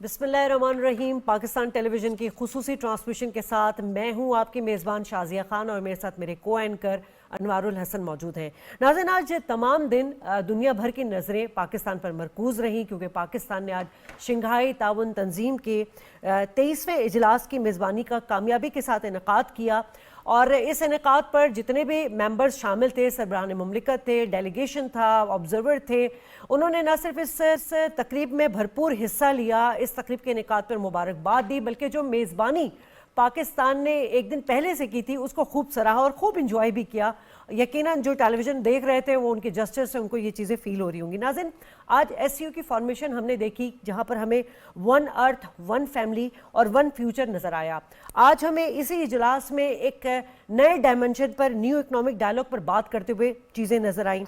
बिस्मिल्लाहिर्रहमानिर्रहीम। पाकिस्तान टेलीविज़न की खुसूसी ट्रांसमिशन के साथ मैं हूं आपकी मेज़बान शाज़िया खान और मेरे साथ मेरे को एंकर अनवारुल हसन मौजूद हैं। नाज़रीन, आज तमाम दिन दुनिया भर की नज़रें पाकिस्तान पर मरकूज़ रहीं क्योंकि पाकिस्तान ने आज शंघाई ताउन तंजीम के 23वें इजलास की मेज़बानी का कामयाबी के साथ इनेकाद किया और इस इनेकाद पर जितने भी मेंबर्स शामिल थे, सरबराहान मुमलिकत थे, डेलीगेशन था, ऑब्जर्वर थे, उन्होंने न सिर्फ इस तकरीब में भरपूर हिस्सा लिया, इस तकरीब के इनेकाद पर मुबारकबाद दी, बल्कि जो मेज़बानी पाकिस्तान ने एक दिन पहले से की थी उसको खूब सराहा और खूब इंजॉय भी किया। यकीनन जो टेलीविज़न देख रहे थे वो उनके जस्टिस से उनको ये चीज़ें फील हो रही होंगी। नाज़रीन, आज एससीओ की फॉर्मेशन हमने देखी जहाँ पर हमें वन अर्थ, वन फैमिली और वन फ्यूचर नज़र आया। आज हमें इसी इजलास में एक नए डायमेंशन पर, न्यू इकनॉमिक डायलॉग पर बात करते हुए चीज़ें नज़र आईं।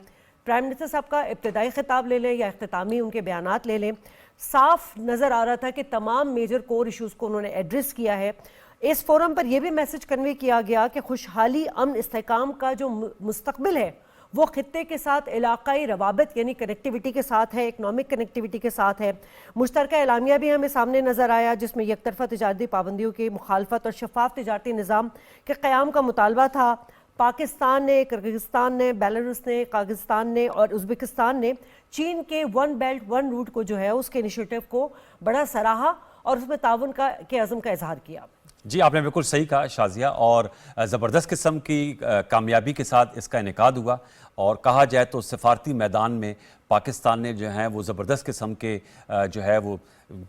प्राइम मिनिस्टर साहब का इब्तदाई खिताब ले लें या इख्तितामी उनके बयानात ले लें, साफ नज़र आ रहा था कि तमाम मेजर कोर इशूज़ को उन्होंने एड्रेस किया है। इस फोरम पर यह भी मैसेज कन्वे किया गया कि खुशहाली, अमन, इस्तेहकाम का जो मुस्तकबिल है वो खित्ते के साथ इलाकाई रवाबत यानी कनेक्टिविटी के साथ है, इकनॉमिक कनेक्टिविटी के साथ है। मुश्तरका एलामिया भी हमें सामने नज़र आया जिसमें यकतरफा तिजारती पाबंदियों की मुखालफत और शफाफ तिजारती निज़ाम के क़याम का मुतालबा था। पाकिस्तान ने, किर्गिस्तान ने, बेलारूस ने, काज़ाख्स्तान ने और उज़्बेकिस्तान ने चीन के वन बेल्ट वन रूट को जो है उसके इनिशिएटिव को बड़ा सराहा और उसमें ताउन के अज़म का इजहार किया। जी, आपने बिल्कुल सही कहा शाज़िया, और ज़बरदस्त किस्म की कामयाबी के साथ इसका इनेकाद हुआ और कहा जाए तो सफारती मैदान में पाकिस्तान ने जो है वो ज़बरदस्त किस्म के जो है वो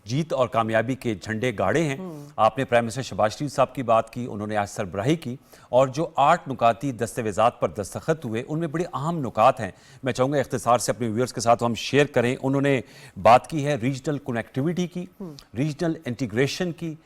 जीत और कामयाबी के झंडे गाड़े हैं। आपने प्राइम मिनिस्टर शहबाज शरीफ साहब की बात की, उन्होंने आज सरबराही की और जो 8 नुकाती दस्तावेज़ात पर दस्तखत हुए उनमें बड़े अहम नुकात हैं। मैं चाहूँगा इख्तिसार से अपने व्यूअर्स के साथ हम शेयर करें। उन्होंने बात की है रीजनल कनेक्टिविटी की, रीजनल इंटीग्रेशन की,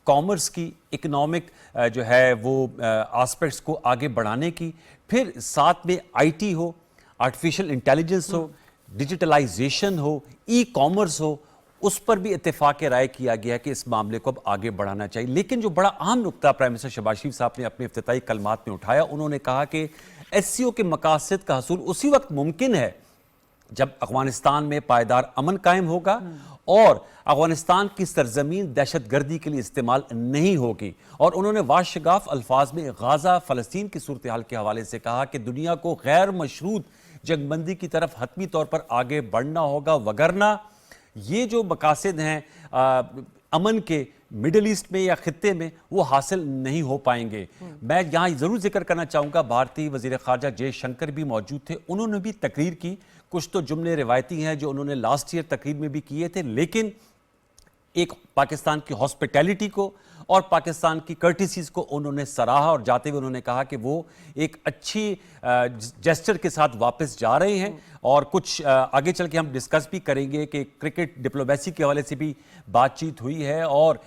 कॉमर्स की, इकोनॉमिक जो है वो एस्पेक्ट्स को आगे बढ़ाने की, फिर साथ में आईटी हो, आर्टिफिशियल इंटेलिजेंस हो, डिजिटलाइजेशन हो, ई कॉमर्स हो, उस पर भी इत्तेफाक राय किया गया कि इस मामले को अब आगे बढ़ाना चाहिए। लेकिन जो बड़ा अहम नुक्ता प्राइम मिनिस्टर शहबाज शरीफ साहब ने अपने इफ्तिताई कलमात में उठाया, उन्होंने कहा कि एससीओ के मकासद का हसूल उसी वक्त मुमकिन है जब अफगानिस्तान में पायदार अमन कायम होगा और अफगानिस्तान की सरजमीन दहशतगर्दी के लिए इस्तेमाल नहीं होगी। और उन्होंने वाशगाफ अल्फाज में गाजा फ़लस्तीन की सूरत हाल के हवाले से कहा कि दुनिया को गैर मशरूत जंगबंदी की तरफ हतमी तौर पर आगे बढ़ना होगा, वगरना ये जो मकासद हैं अमन के मिडल ईस्ट में या खित्ते में वो हासिल नहीं हो पाएंगे। मैं यहाँ ज़रूर जिक्र करना चाहूँगा, भारतीय वज़ीर ख़ारजा जयशंकर भी मौजूद थे, उन्होंने भी तकरीर की। कुछ तो जुमले रिवायती हैं जो उन्होंने लास्ट ईयर तकरीर में भी किए थे, लेकिन एक पाकिस्तान की हॉस्पिटैलिटी को और पाकिस्तान की कर्टिसीज को उन्होंने सराहा और जाते हुए उन्होंने कहा कि वो एक अच्छी जेस्चर के साथ वापस जा रहे हैं। और कुछ आगे चल के हम डिस्कस भी करेंगे कि क्रिकेट डिप्लोमेसी के हवाले से भी बातचीत हुई है और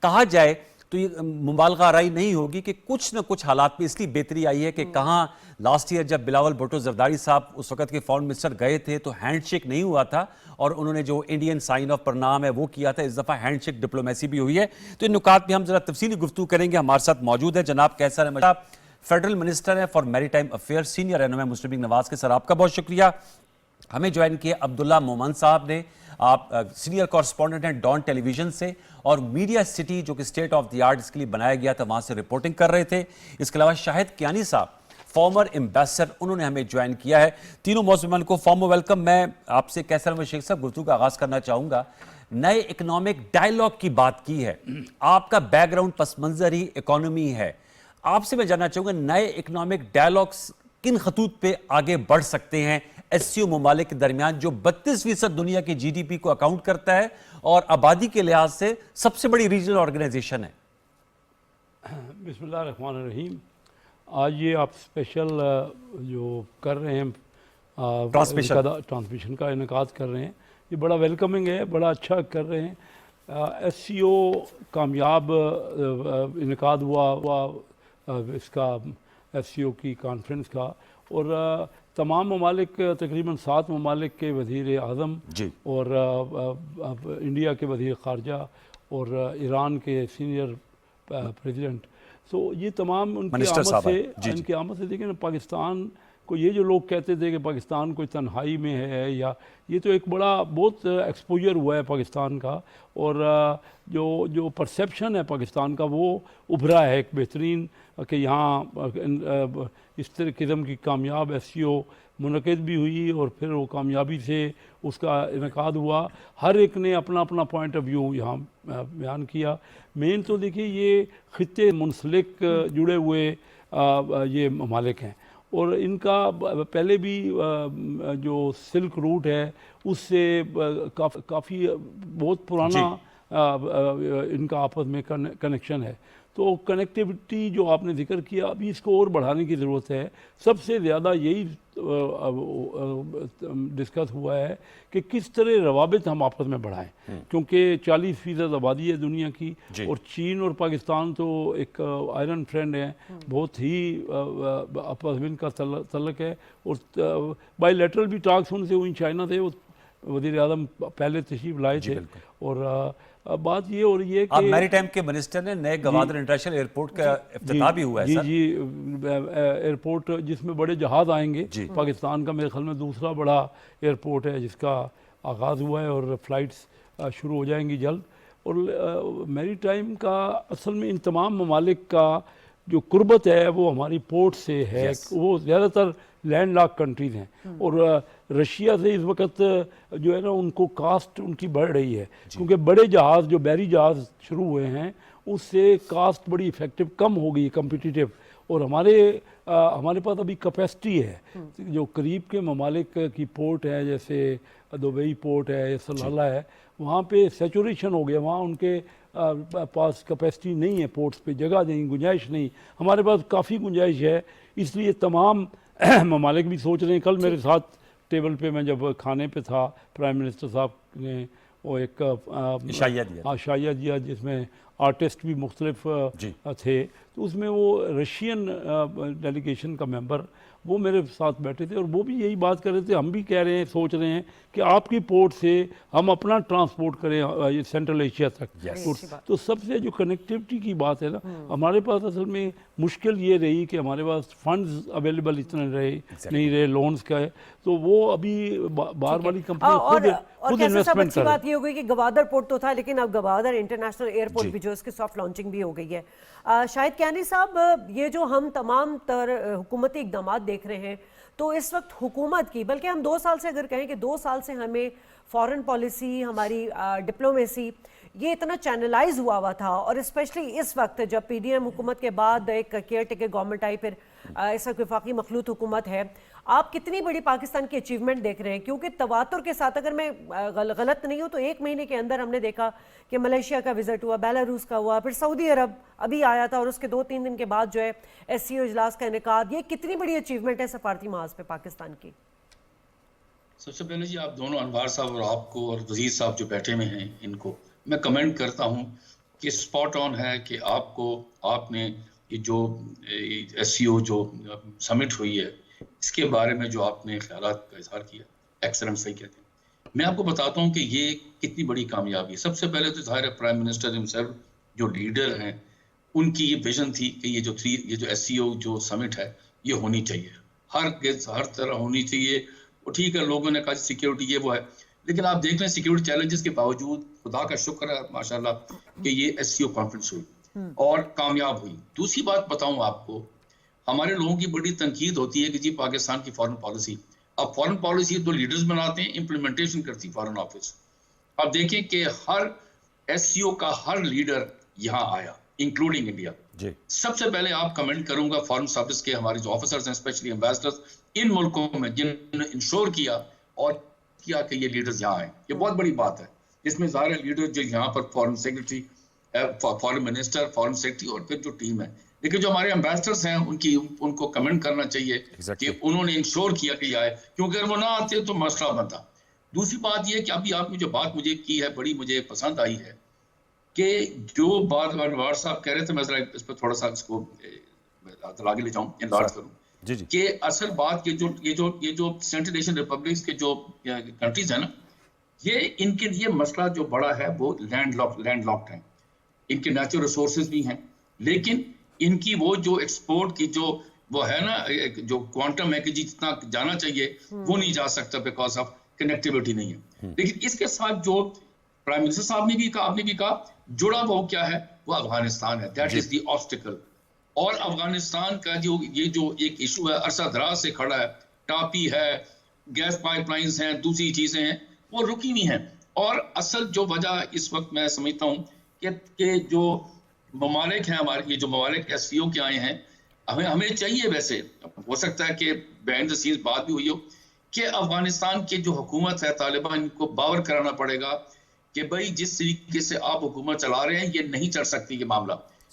कहा जाए तो ये मुबालगा राई नहीं होगी कि कुछ न कुछ हालात में इसलिए बेहतरी आई है कि कहाँ लास्ट ईयर जब बिलावल भुट्टो जरदारी साहब उस वक्त के फॉरेन मिनिस्टर गए थे तो हैंडशेक नहीं हुआ था और उन्होंने जो इंडियन साइन ऑफ प्रणाम है वो किया था। इस दफ़ा हैंडशेक डिप्लोमेसी भी हुई है। तो इन नुकात में हम जरा तफसीली गुफ्तगू करेंगे। हमारे साथ मौजूद है जनाब कैसर अहमद, फेडरल मिनिस्टर है फॉर मैरीटाइम अफेयर, सीनियर रहनुमा मुस्लिम लीग नवाज के। सर आपका बहुत शुक्रिया। हमें ज्वाइन किया अब्दुल्ला मोमन साहब ने, आप सीनियर कॉरेस्पॉन्डेंट हैं डॉन टेलीविजन से और मीडिया सिटी जो कि स्टेट ऑफ द आर्ट इसके लिए बनाया गया था वहां से रिपोर्टिंग कर रहे थे। इसके अलावा शाहिद कियानी साहब फॉर्मर एम्बेसडर, उन्होंने हमें ज्वाइन किया है। तीनों मौजूद को फॉर्मल वेलकम। मैं आपसे कैसर अहमद शेख साहब गुफ्तगू का आगाज करना चाहूंगा। नए इकोनॉमिक डायलॉग की बात की है, आपका बैकग्राउंड पस मंजर ही इकोनॉमी है, आपसे मैं जानना चाहूंगा नए इकोनॉमिक डायलॉग्स किन खतूत पे आगे बढ़ सकते हैं एससीओ ममालिक के दरमियान जो 32% दुनिया की जीडीपी को अकाउंट करता है और आबादी के लिहाज से सबसे बड़ी रीजनल ऑर्गेनाइजेशन है। बिस्मिल्लाहिर्रहमानिर्रहीम। आज ये आप स्पेशल जो कर रहे हैं ट्रांसमिशन का इनेकाद कर रहे हैं, ये बड़ा वेलकमिंग है, बड़ा अच्छा कर रहे हैं। एससीओ कामयाब इनेकाद हुआ इसका एससीओ की कॉन्फ्रेंस का, और तमाम ममालिक तकरीबन 7 ममालिक के वज़ीर आज़म और इंडिया के वज़ीर ख़ारजा और ईरान के सीनियर प्रेसिडेंट, तो ये तमाम उनकी आमद से देखिए पाकिस्तान को ये जो लोग कहते थे कि पाकिस्तान कोई तन्हाई में है, या ये तो एक बड़ा बहुत एक्सपोजर हुआ है पाकिस्तान का, और जो परसेप्शन है पाकिस्तान का वो उभरा है एक बेहतरीन, कि यहाँ इस तरह किस्म की कामयाब SCO मुनक़िद भी हुई और फिर वो कामयाबी से उसका इनकाद हुआ। हर एक ने अपना अपना पॉइंट ऑफ व्यू यहाँ बयान किया। मेन तो देखिए ये खित्ते मुंसलिक जुड़े हुए ये ममालिक हैं, और इनका पहले भी जो सिल्क रूट है उससे काफ़ी बहुत पुराना इनका आपस में कनेक्शन है। तो कनेक्टिविटी जो आपने जिक्र किया, अभी इसको और बढ़ाने की ज़रूरत है। सबसे ज़्यादा यही डिस्कस हुआ है कि किस तरह रवाबित हम आपस में बढ़ाएं, क्योंकि 40% आबादी है दुनिया की, और चीन और पाकिस्तान तो एक आयरन फ्रेंड है, बहुत ही आपस में इनका तल्लक है, और बायलैटरल भी टॉक्स उनसे हुई। चाइना से वो वज़ीर आज़म पहले तशरीफ लाए थे, और बात ये हो रही है कि मैरीटाइम के मिनिस्टर ने नए गवादर इंटरनेशनल एयरपोर्ट का इफ्तिताह भी हुआ है। जी एयरपोर्ट जिसमें बड़े जहाज़ आएंगे, पाकिस्तान का मेरे ख्याल में दूसरा बड़ा एयरपोर्ट है जिसका आगाज़ हुआ है, और फ़्लाइट्स शुरू हो जाएंगी जल्द। और मैरीटाइम का असल में इन तमाम ममालिक का जो कुर्बत है वो हमारी पोर्ट से है। वो ज़्यादातर लैंड लॉक कंट्रीज़ हैं, और रशिया से इस वक्त जो है ना उनको कास्ट उनकी बढ़ रही है, क्योंकि बड़े जहाज़ जो बहरी जहाज़ शुरू हुए हैं उससे कास्ट बड़ी इफ़ेक्टिव कम हो गई, कम्पिटिटिव। और हमारे पास अभी कैपेसिटी है। जो करीब के ममालिक की पोर्ट है, जैसे दुबई पोर्ट है, सलाला है, वहाँ पे सैचुरेशन हो गया, वहाँ उनके पास कैपेसिटी नहीं है, पोर्ट्स पे जगह नहीं, गुंजाइश नहीं। हमारे पास काफ़ी गुंजाइश है, इसलिए तमाम ममालिक भी सोच रहे हैं। कल मेरे साथ टेबल पे मैं जब खाने पे था, प्राइम मिनिस्टर साहब ने वो एक शाया दिया जिसमें आर्टिस्ट भी मुख्तलिफ थे, तो उसमें वो रशियन डेलीगेशन का मेंबर वो मेरे साथ बैठे थे, और वो भी यही बात कर रहे थे। हम भी कह रहे हैं, सोच रहे हैं कि आपकी पोर्ट से हम अपना ट्रांसपोर्ट करें ये सेंट्रल एशिया तक। तो सबसे जो कनेक्टिविटी की बात है ना, हमारे पास असल में मुश्किल ये रही कि हमारे पास फंड्स अवेलेबल इतने नहीं रहे लोन्स का, तो वो अभी बाहर वाली कंपनी खुद इन्वेस्टमेंट कर। बात ये हो गई कि गवादर पोर्ट तो था, लेकिन अब गवादर इंटरनेशनल एयरपोर्ट भी जो इसकी सॉफ्ट लॉन्चिंग भी हो गई है। शाहिद कियानी साहब, ये जो हम तमाम हुकूमती इक़दाम देख रहे हैं, तो इस वक्त हुकूमत की, बल्कि हम 2 साल से अगर कहें कि 2 साल से हमें फॉरेन पॉलिसी, हमारी डिप्लोमेसी ये इतना चैनलाइज हुआ था, और स्पेशली इस वक्त जब PDM हुकूमत के बाद एक केयर टेकर गवर्नमेंट आई, फिर इस वक्त वफाकी मखलूत हुकूमत है, आप कितनी बड़ी पाकिस्तान की अचीवमेंट देख रहे हैं? क्योंकि तवातुर के साथ, अगर मैं गलत नहीं हूँ तो 1 महीने के अंदर हमने देखा कि मलेशिया का विजिट हुआ, बेलारूस का हुआ, फिर सऊदी अरब अभी आया था, और उसके 2-3 दिन के बाद जो है SCO इजलास का इनेकाद। ये कितनी बड़ी अचीवमेंट है सफारती महाज पे पाकिस्तान की? सबसे पहले जी आप दोनों अनवार साहब और आपको और वजीर साहब जो बैठे में हैं, इनको मैं कमेंट करता हूं कि स्पॉट ऑन है कि आपने ये जो SCO जो समिट हुई है इसके बारे में जो आपने ख्यालात का इजहार किया, एक्सीलेंट, सही कहते हैं। मैं आपको बताता हूं कि ये कितनी बड़ी कामयाबी है। सबसे पहले तो ज़ाहिर है प्राइम मिनिस्टर हिमसेल्फ जो लीडर हैं, उनकी ये विजन थी कि ये जो SCO जो समिट है ये होनी चाहिए, हर तरह होनी चाहिए। और ठीक है, लोगों ने कहा सिक्योरिटी ये वो है, लेकिन आप देख लें सिक्योरिटी चैलेंजेस के बावजूद खुदा का शुक्र है माशाल्लाह कि ये SCO कॉन्फ्रेंस हुई और कामयाब हुई। दूसरी बात बताऊं आपको, हमारे लोगों की बड़ी तनकीद होती है कि जी पाकिस्तान की फॉरेन पॉलिसी, अब फॉरेन पॉलिसी तो लीडर्स बनाते हैं, इम्प्लीमेंटेशन करती फॉरेन ऑफिस। अब देखें कि हर SCO का हर लीडर यहाँ आया, इंक्लूडिंग इंडिया। सबसे पहले आप कमेंट करूंगा फॉरेन सर्विस के हमारे जो ऑफिसर्स हैं, स्पेशली एम्बेसडर्स इन मुल्कों में, जिन्होंने इंश्योर किया कि ये लीडर्स यहाँ आए। ये बहुत बड़ी बात है। इसमें ज़ाहिर लीडर जो यहाँ पर foreign secretary, foreign minister, foreign secretary और फिर जो टीम है, लेकिन जो हमारे एम्बेसडर्स हैं उनको कमेंट करना चाहिए कि उन्होंने इंश्योर किया कि आए, क्योंकि अगर वो ना आते तो मसला बनता। दूसरी बात ये कि अभी आपने जो बात मुझे की है बड़ी मुझे पसंद आई है कि जो बात अनवार साहब कह रहे थे, मैं जरा इस पर थोड़ा सा इसको आगे ले जाऊं, इनलार्ज करूं कि असल बात ये जो सेंट्रल एशियन रिपब्लिक्स के जो कंट्रीज है ना, ये इनके लिए मसला जो बड़ा है वो लैंडलॉक्ड है। इनके नेचुरल रिसोर्सेज भी हैं, लेकिन इनकी वो जो एक्सपोर्ट की जो وہ ہے نا ایک جو کوانٹم ہے کہ جتنا جانا چاہیے وہ نہیں جا سکتا بیکاز آف کنیکٹیوٹی نہیں ہے. لیکن اس کے ساتھ جو پرائم منسٹر صاحب نے بھی کہا، آپ نے بھی کہا، جڑا وہ کیا ہے، وہ افغانستان ہے. That is the obstacle. اور افغانستان کا جو یہ جو ایک ایشو ہے عرصہ دراز سے کھڑا ہے، ٹاپی ہے، گیس پائپ لائنز ہیں، دوسری چیزیں ہیں، وہ رکی ہوئی ہیں. اور اصل جو وجہ اس وقت میں سمجھتا ہوں کہ جو ممالک ہیں ہمارے، یہ جو ممالک ایس سی او کے آئے ہیں، ہمیں چاہیے، ویسے ہو سکتا ہے کہ بہائنڈ دا سینز بات بھی ہوئی ہو، کہ افغانستان کی جو حکومت ہے، طالبان کو باور کرانا پڑے گا کہ بھائی جس طریقے سے آپ حکومت چلا رہے ہیں یہ نہیں چل سکتی یہ معاملہ.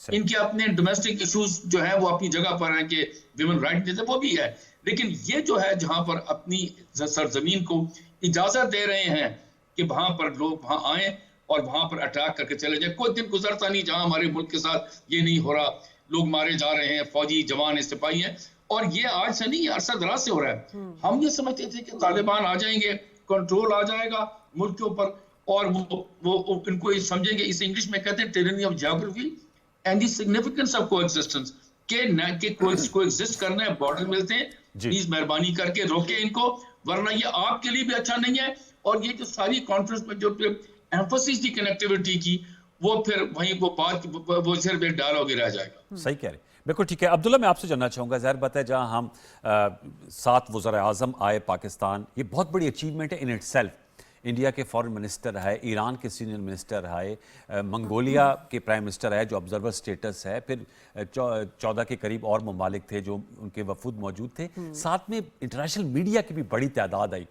ان کے اپنے ڈومیسٹک ایشوز جو ہیں وہ اپنی جگہ پر ہیں کہ ویمن رائٹ جیسے وہ بھی ہے، لیکن یہ جو ہے جہاں پر اپنی سرزمین کو اجازت دے رہے ہیں کہ وہاں پر لوگ وہاں آئیں اور وہاں پر اٹیک کر کے چلے جائیں. کوئی دن گزرتا نہیں جہاں ہمارے ملک کے ساتھ یہ نہیں ہو رہا، لوگ مارے جا رہے ہیں، فوجی جوان سپاہی ہیں. اور یہ آج سے نہیں، عرصہ دراز سے ہو رہا ہے. ہم یہ سمجھتے تھے کہ طالبان آ جائیں گے، کنٹرول آ جائے گا ملک کے اوپر، اور وہ ان کو سمجھیں گے. اسے انگلش میں کہتے ہیں tyranny of geography and the significance of coexistence, کہ کو ایگزسٹ کرنا ہے. بارڈر ملتے ہیں، پلیز مہربانی کر کے روکیں ان کو، ورنہ یہ آپ کے لیے بھی اچھا نہیں ہے. اور یہ جو ساری کانفرنس میں جو ایمفسس دی کنیکٹیوٹی کی، وہ پھر وہیں وہ بات وہ صرف ایک ڈائلاگ ہی رہ جائے گا. صحیح کہہ رہے ہیں، بالکل ٹھیک ہے. عبداللہ میں آپ سے جاننا چاہوں گا، ظاہر بات ہے جہاں ہم 7 وزراء اعظم آئے پاکستان، یہ بہت بڑی اچیومنٹ ہے ان اٹ سیلف. انڈیا کے فارن منسٹر ہے، ایران کے سینئر منسٹر ہے، منگولیا کے پرائم منسٹر ہے جو آبزرور سٹیٹس ہے، پھر 14 کے قریب اور ممالک تھے جو ان کے وفود موجود تھے. ساتھ میں انٹرنیشنل میڈیا کی بھی بڑی تعداد آئی.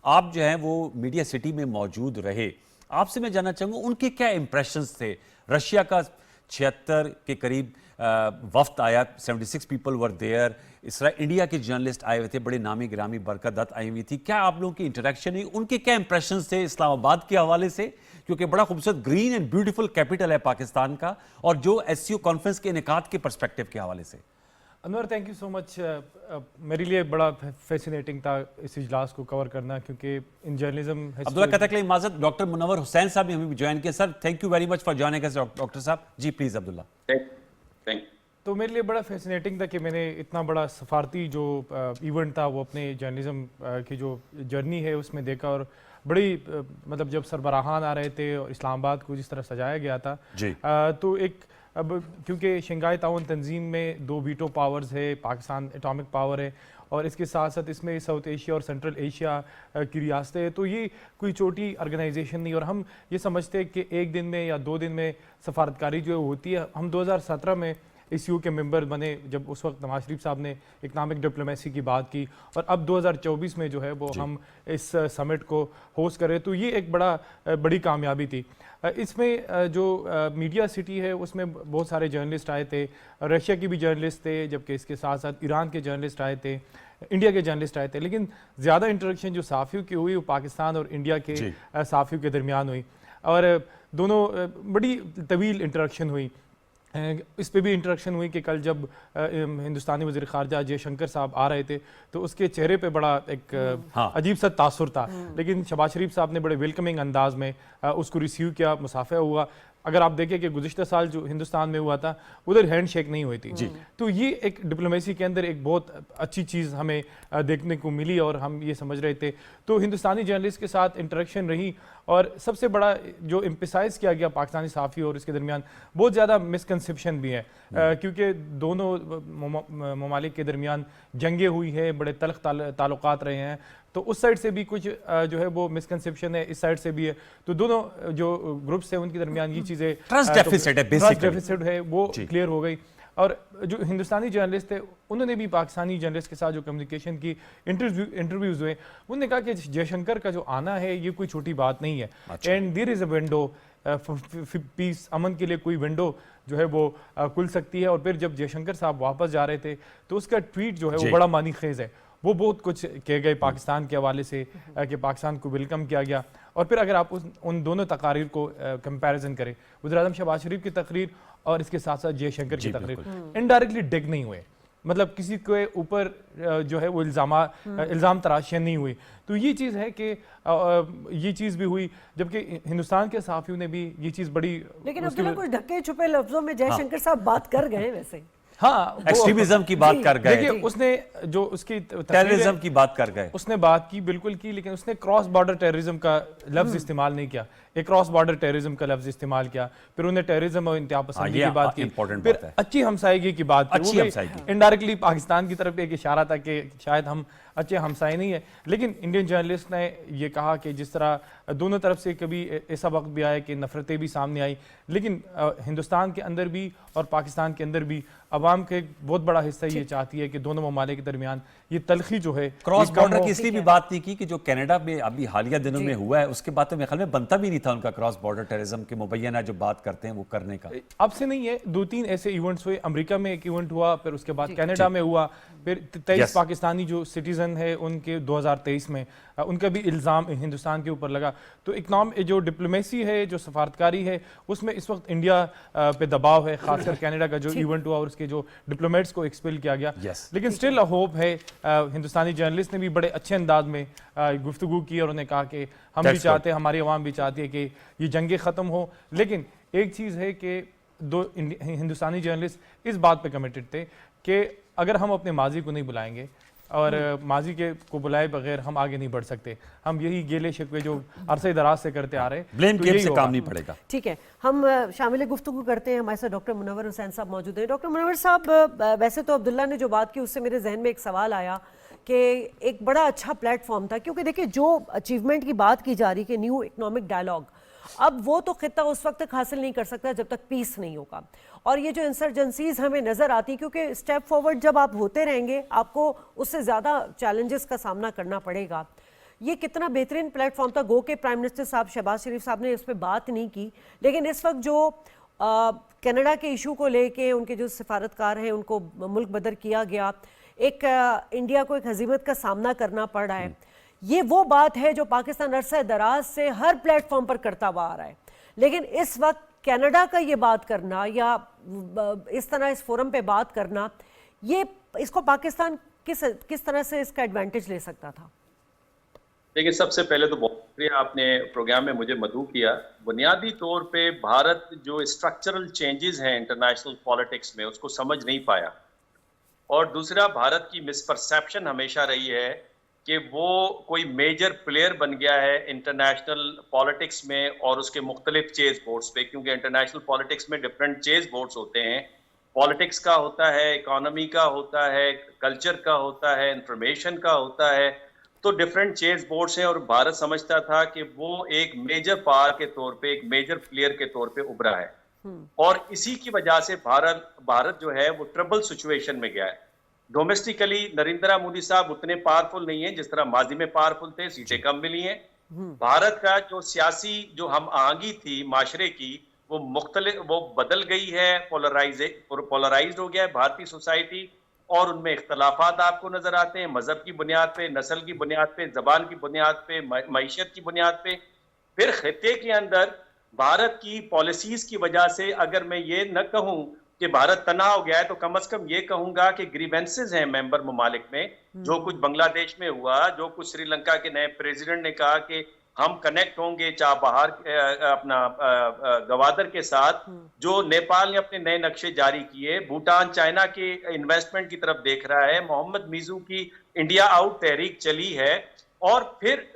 آپ جو ہیں وہ میڈیا سٹی میں موجود رہے. آپ سے میں جاننا چاہوں گا ان کے کیا امپریشنز تھے؟ رشیا کا 76 کے قریب وفد آیا، 76 پیپل ور دیئر. انڈیا کے جرنلسٹ آئے ہوئے تھے، بڑے نامی گرامی برکت دت آئی ہوئی تھی. کیا آپ لوگوں کی انٹریکشن ہوئی؟ ان کے کیا امپریشنز تھے اسلام آباد کے حوالے سے، کیونکہ بڑا خوبصورت گرین اینڈ بیوٹیفل کیپٹل ہے پاکستان کا، اور جو ایس سی او کانفرنس کے انعقاد کے پرسپیکٹیو کے حوالے سے؟ انور تھینک یو سو مچ. میرے لیے بڑا فیسینیٹنگ تھا اس اجلاس کو کور کرنا، کیونکہ ان جرنلزم عبداللہ قطع کے لیے معذرت، ڈاکٹر منور حسین صاحب نے ہمیں بھی جوائن کیا. Sir thank you very much for joining اس ڈاکٹر صاحب. جی پلیز عبداللہ. تو میرے لیے بڑا فیسینیٹنگ تھا کہ میں نے اتنا بڑا سفارتی جو ایونٹ تھا وہ اپنے جرنلزم کی جو جرنی ہے اس میں دیکھا. اور بڑی مطلب جب سربراہان آ رہے تھے اور اسلام آباد کو جس طرح سجایا گیا تھا، تو ایک اب کیونکہ شنگھائی تعاون تنظیم میں 2 ویٹو پاورز ہے، پاکستان ایٹامک پاور ہے، اور اس کے ساتھ ساتھ اس میں ساؤتھ ایشیا اور سینٹرل ایشیا کی ریاستیں ہیں. تو یہ کوئی چھوٹی آرگنائزیشن نہیں، اور ہم یہ سمجھتے ہیں کہ ایک دن میں یا 2 دن میں سفارتکاری جو ہوتی ہے. ہم 2017 میں ایس یو کے ممبر بنے، جب اس وقت نواز شریف صاحب نے اکنامک ڈپلومیسی کی بات کی، اور اب 2024 میں جو ہے وہ ہم اس سمٹ کو ہوسٹ کریں. تو یہ ایک بڑی کامیابی تھی. اس میں جو میڈیا سٹی ہے اس میں بہت سارے جرنلسٹ آئے تھے، رشیا کے بھی جرنلسٹ تھے، جبکہ اس کے ساتھ ساتھ ایران کے جرنلسٹ آئے تھے، انڈیا کے جرنلسٹ آئے تھے. لیکن زیادہ انٹریکشن جو صحافیوں کی ہوئی وہ پاکستان اور انڈیا کے صحافیوں کے درمیان ہوئی، اور دونوں بڑی طویل انٹریکشن ہوئی. اس پہ بھی انٹریکشن ہوئی کہ کل جب ہندوستانی وزیر خارجہ جے شنکر صاحب آ رہے تھے تو اس کے چہرے پہ بڑا ایک عجیب سا تاثر تھا، لیکن شہباز شریف صاحب نے بڑے ویلکمنگ انداز میں اس کو ریسیو کیا، مصافحہ ہوا. اگر آپ دیکھیں کہ گزشتہ سال جو ہندوستان میں ہوا تھا ادھر ہینڈ شیک نہیں ہوئی تھی. تو یہ ایک ڈپلومیسی کے اندر ایک بہت اچھی چیز ہمیں دیکھنے کو ملی، اور ہم یہ سمجھ رہے تھے. تو ہندوستانی جرنلسٹ کے ساتھ انٹریکشن رہی، اور سب سے بڑا جو امپیسائز کیا گیا پاکستانی صحافی اور اس کے درمیان بہت زیادہ مسکنسیپشن بھی ہے، کیونکہ دونوں ممالک کے درمیان جنگیں ہوئی ہے، بڑے تلخ تعلقات رہے ہیں. تو اس سائڈ سے بھی کچھ جو ہے وہ مسکنسیپشن ہے، اس سائڈ سے بھی ہے. تو دونوں جو گروپس ہیں ان کے درمیان یہ چیزیں ٹرسٹ ڈیفیسٹ ہے وہ کلیئر ہو گئی. اور جو ہندوستانی جرنلسٹ تھے انہوں نے بھی پاکستانی جرنلسٹ کے ساتھ جو کمیونیکیشن کی انٹرویوز ہوئے، انہوں نے کہا کہ جے شنکر کا جو آنا ہے یہ کوئی چھوٹی بات نہیں ہے، and there is a window پیس، امن کے لیے کوئی ونڈو جو ہے وہ کھل سکتی ہے. اور پھر جب جے شنکر صاحب واپس جا رہے تھے تو اس کا ٹویٹ جو ہے وہ بڑا معنی خیز ہے. وہ بہت کچھ کہے گئے پاکستان کے حوالے سے کہ پاکستان کو ویلکم کیا گیا. اور پھر اگر آپ ان دونوں تقاریر کو کمپیریزن کریں، وزیر اعظم شہباز شریف کی تقریر اور اس کے ساتھ ساتھ جے شنکر کی تقریر، انڈائریکٹلی ڈگ نہیں ہوئے، مطلب کسی کے اوپر جو ہے وہ الزام تراشیاں نہیں ہوئی. تو یہ چیز ہے کہ یہ چیز بھی ہوئی، جبکہ ہندوستان کے صحافیوں نے بھی یہ چیز بڑی. لیکن عبداللہ کچھ ڈھکے چھپے لفظوں میں جے شنکر صاحب بات کر گئے ویسے. हाँ, एक्सट्रीमिज्म की बात कर गए, देखिए उसने जो उसकी टेररिज्म की बात कर गए, उसने बात की, बिल्कुल की, लेकिन उसने क्रॉस बॉर्डर टेररिज्म का लफ्ज इस्तेमाल नहीं किया। एक क्रॉस बॉर्डर टेररिज्म का लफ्ज इस्तेमाल किया, फिर उन्हें टेररिज्म और इंतहा पसंदी की बात की, फिर अच्छी हमसायगी की बात की। इनडायरेक्टली पाकिस्तान की तरफ एक इशारा था कि शायद हम अच्छे हमसाए नहीं है। लेकिन इंडियन जर्नलिस्ट ने ये कहा कि जिस तरह दोनों तरफ से कभी ऐसा वक्त भी आया कि नफरतें भी सामने आई, लेकिन हिंदुस्तान के अंदर भी और पाकिस्तान के अंदर भी अवाम के एक बहुत बड़ा हिस्सा ये चाहती है कि दोनों ममालिक के दरमियान ये तलखी जो है क्रॉस बॉर्डर की इसलिए भी बात नहीं की कि जो कनाडा में अभी हालिया दिनों में हुआ है उसके बाद तो मेरे ख्याल में बनता भी नहीं था उनका क्रॉस बॉर्डर टेररिज्म के मुबैना जो बात करते हैं वो करने का। अब से नहीं है, 2-3 ऐसे इवेंट्स हुए। अमेरिका में एक इवेंट हुआ, फिर उसके बाद कनाडा में हुआ, फिर 23 पाकिस्तानी जो सिटीजन है उनके 2023 में उनका भी इल्ज़ाम हिंदुस्तान के ऊपर लगा। तो इकनॉमी जो डिप्लोमेसी है, जो सफारतकारी है, उसमें इस वक्त इंडिया पे दबाव है, खासकर कनाडा का जो इवेंट हुआ और उसके जो डिप्लोमेट्स को एक्सपेल किया गया। लेकिन स्टिल होप है। हिंदुस्तानी जर्नलिस्ट ने भी बड़े अच्छे अंदाज में गुफ्तगू की और उन्हें कहा कि हम भी चाहते हैं, हमारी आवाम भी चाहती है कि ये जंगें ख़त्म हो। लेकिन एक चीज़ है कि दो हिंदुस्तानी जर्नलिस्ट इस बात पे कमिटेड थे कि अगर हम अपने माजी को नहीं बुलाएंगे और माजी के को बुलाए बगैर हम आगे नहीं बढ़ सकते। हम यही गेले शिकवे जो अरसे दराज से करते आ रहे हैं, ब्लेम गेम से काम नहीं पड़ेगा। ठीक है, हम शामिल गुफ्तगू करते हैं। हमारे साथ डॉक्टर मुनव्वर हुसैन साहब मौजूद हैं। डॉक्टर मुनव्वर साहब, वैसे तो अब्दुल्ला ने जो बात की उससे मेरे जहन में एक सवाल आया कि एक बड़ा अच्छा प्लेटफॉर्म था, क्योंकि देखिए जो अचीवमेंट की बात की जा रही कि न्यू इकोनॉमिक डायलॉग, अब वो तो खित्ता उस वक्त तक हासिल नहीं कर सकता जब तक पीस नहीं होगा। और ये जो इंसर्जेंसीज हमें नज़र आती, क्योंकि स्टेप फॉरवर्ड जब आप होते रहेंगे आपको उससे ज़्यादा चैलेंजेस का सामना करना पड़ेगा। ये कितना बेहतरीन प्लेटफॉर्म था। गो के प्राइम मिनिस्टर साहब शहबाज शरीफ साहब ने इस पर बात नहीं की, लेकिन इस वक्त जो कनाडा के इशू को लेके उनके जो सिफारतकार हैं उनको मुल्क बदर किया गया, एक इंडिया को एक हजीमत का सामना करना पड़ रहा है। ये वो बात है जो पाकिस्तान अरसा दराज से हर प्लेटफॉर्म पर करता हुआ आ रहा है, लेकिन इस वक्त कनाडा का ये बात करना या इस तरह इस फोरम पे बात करना, ये इसको पाकिस्तान किस तरह से इसका एडवांटेज ले सकता था? देखिए, सबसे पहले तो बहुत शुक्रिया, आपने प्रोग्राम में मुझे मदऊ किया। बुनियादी तौर पे भारत जो स्ट्रक्चरल चेंजेस हैं इंटरनेशनल पॉलिटिक्स में उसको समझ नहीं पाया, और दूसरा भारत की मिसपरसेप्शन हमेशा रही है कि वो कोई मेजर प्लेयर बन गया है इंटरनेशनल पॉलिटिक्स में और उसके मुख्तलिफ चेज बोर्ड्स पे, क्योंकि इंटरनेशनल पॉलिटिक्स में डिफरेंट चेज बोर्ड्स होते हैं। पॉलिटिक्स का होता है, इकोनॉमी का होता है, कल्चर का होता है, इंफॉर्मेशन का होता है, तो डिफरेंट चेज बोर्ड्स हैं। और भारत समझता था कि वो एक मेजर पावर के तौर पे, एक मेजर प्लेयर के तौर पे उभरा है, और इसी की वजह से भारत जो है वो ट्रबल सिचुएशन में गया है। डोमेस्टिकली नरेंद्र मोदी साहब उतने पावरफुल नहीं है जिस तरह माजी में पावरफुल थे, सीटें कम मिली हैं। भारत का जो सियासी जो हम आहंगी थी माशरे की, वो बदल गई है, पोलराइज्ड हो गया है भारतीय सोसाइटी, और उनमें इख्तलाफात आपको नजर आते हैं मजहब की बुनियाद पे, नस्ल की बुनियाद पे, जबान की बुनियाद पे, मईशत की बुनियाद पे। फिर खित्ते के अंदर भारत की पॉलिसीज की वजह से अगर मैं ये न कहूं कि भारत तना हो गया है, तो कम से कम ये कहूंगा कि ग्रीवेंसेस हैं मेंबर ममालिक में। जो कुछ बांग्लादेश में हुआ, जो कुछ श्रीलंका के नए प्रेसिडेंट ने कहा कि हम कनेक्ट होंगे चाबहार अपना गवादर के साथ, जो नेपाल ने अपने नए नक्शे जारी किए, भूटान चाइना के इन्वेस्टमेंट की तरफ देख रहा है, मोहम्मद मीजू की इंडिया आउट तहरीक चली है, और फिर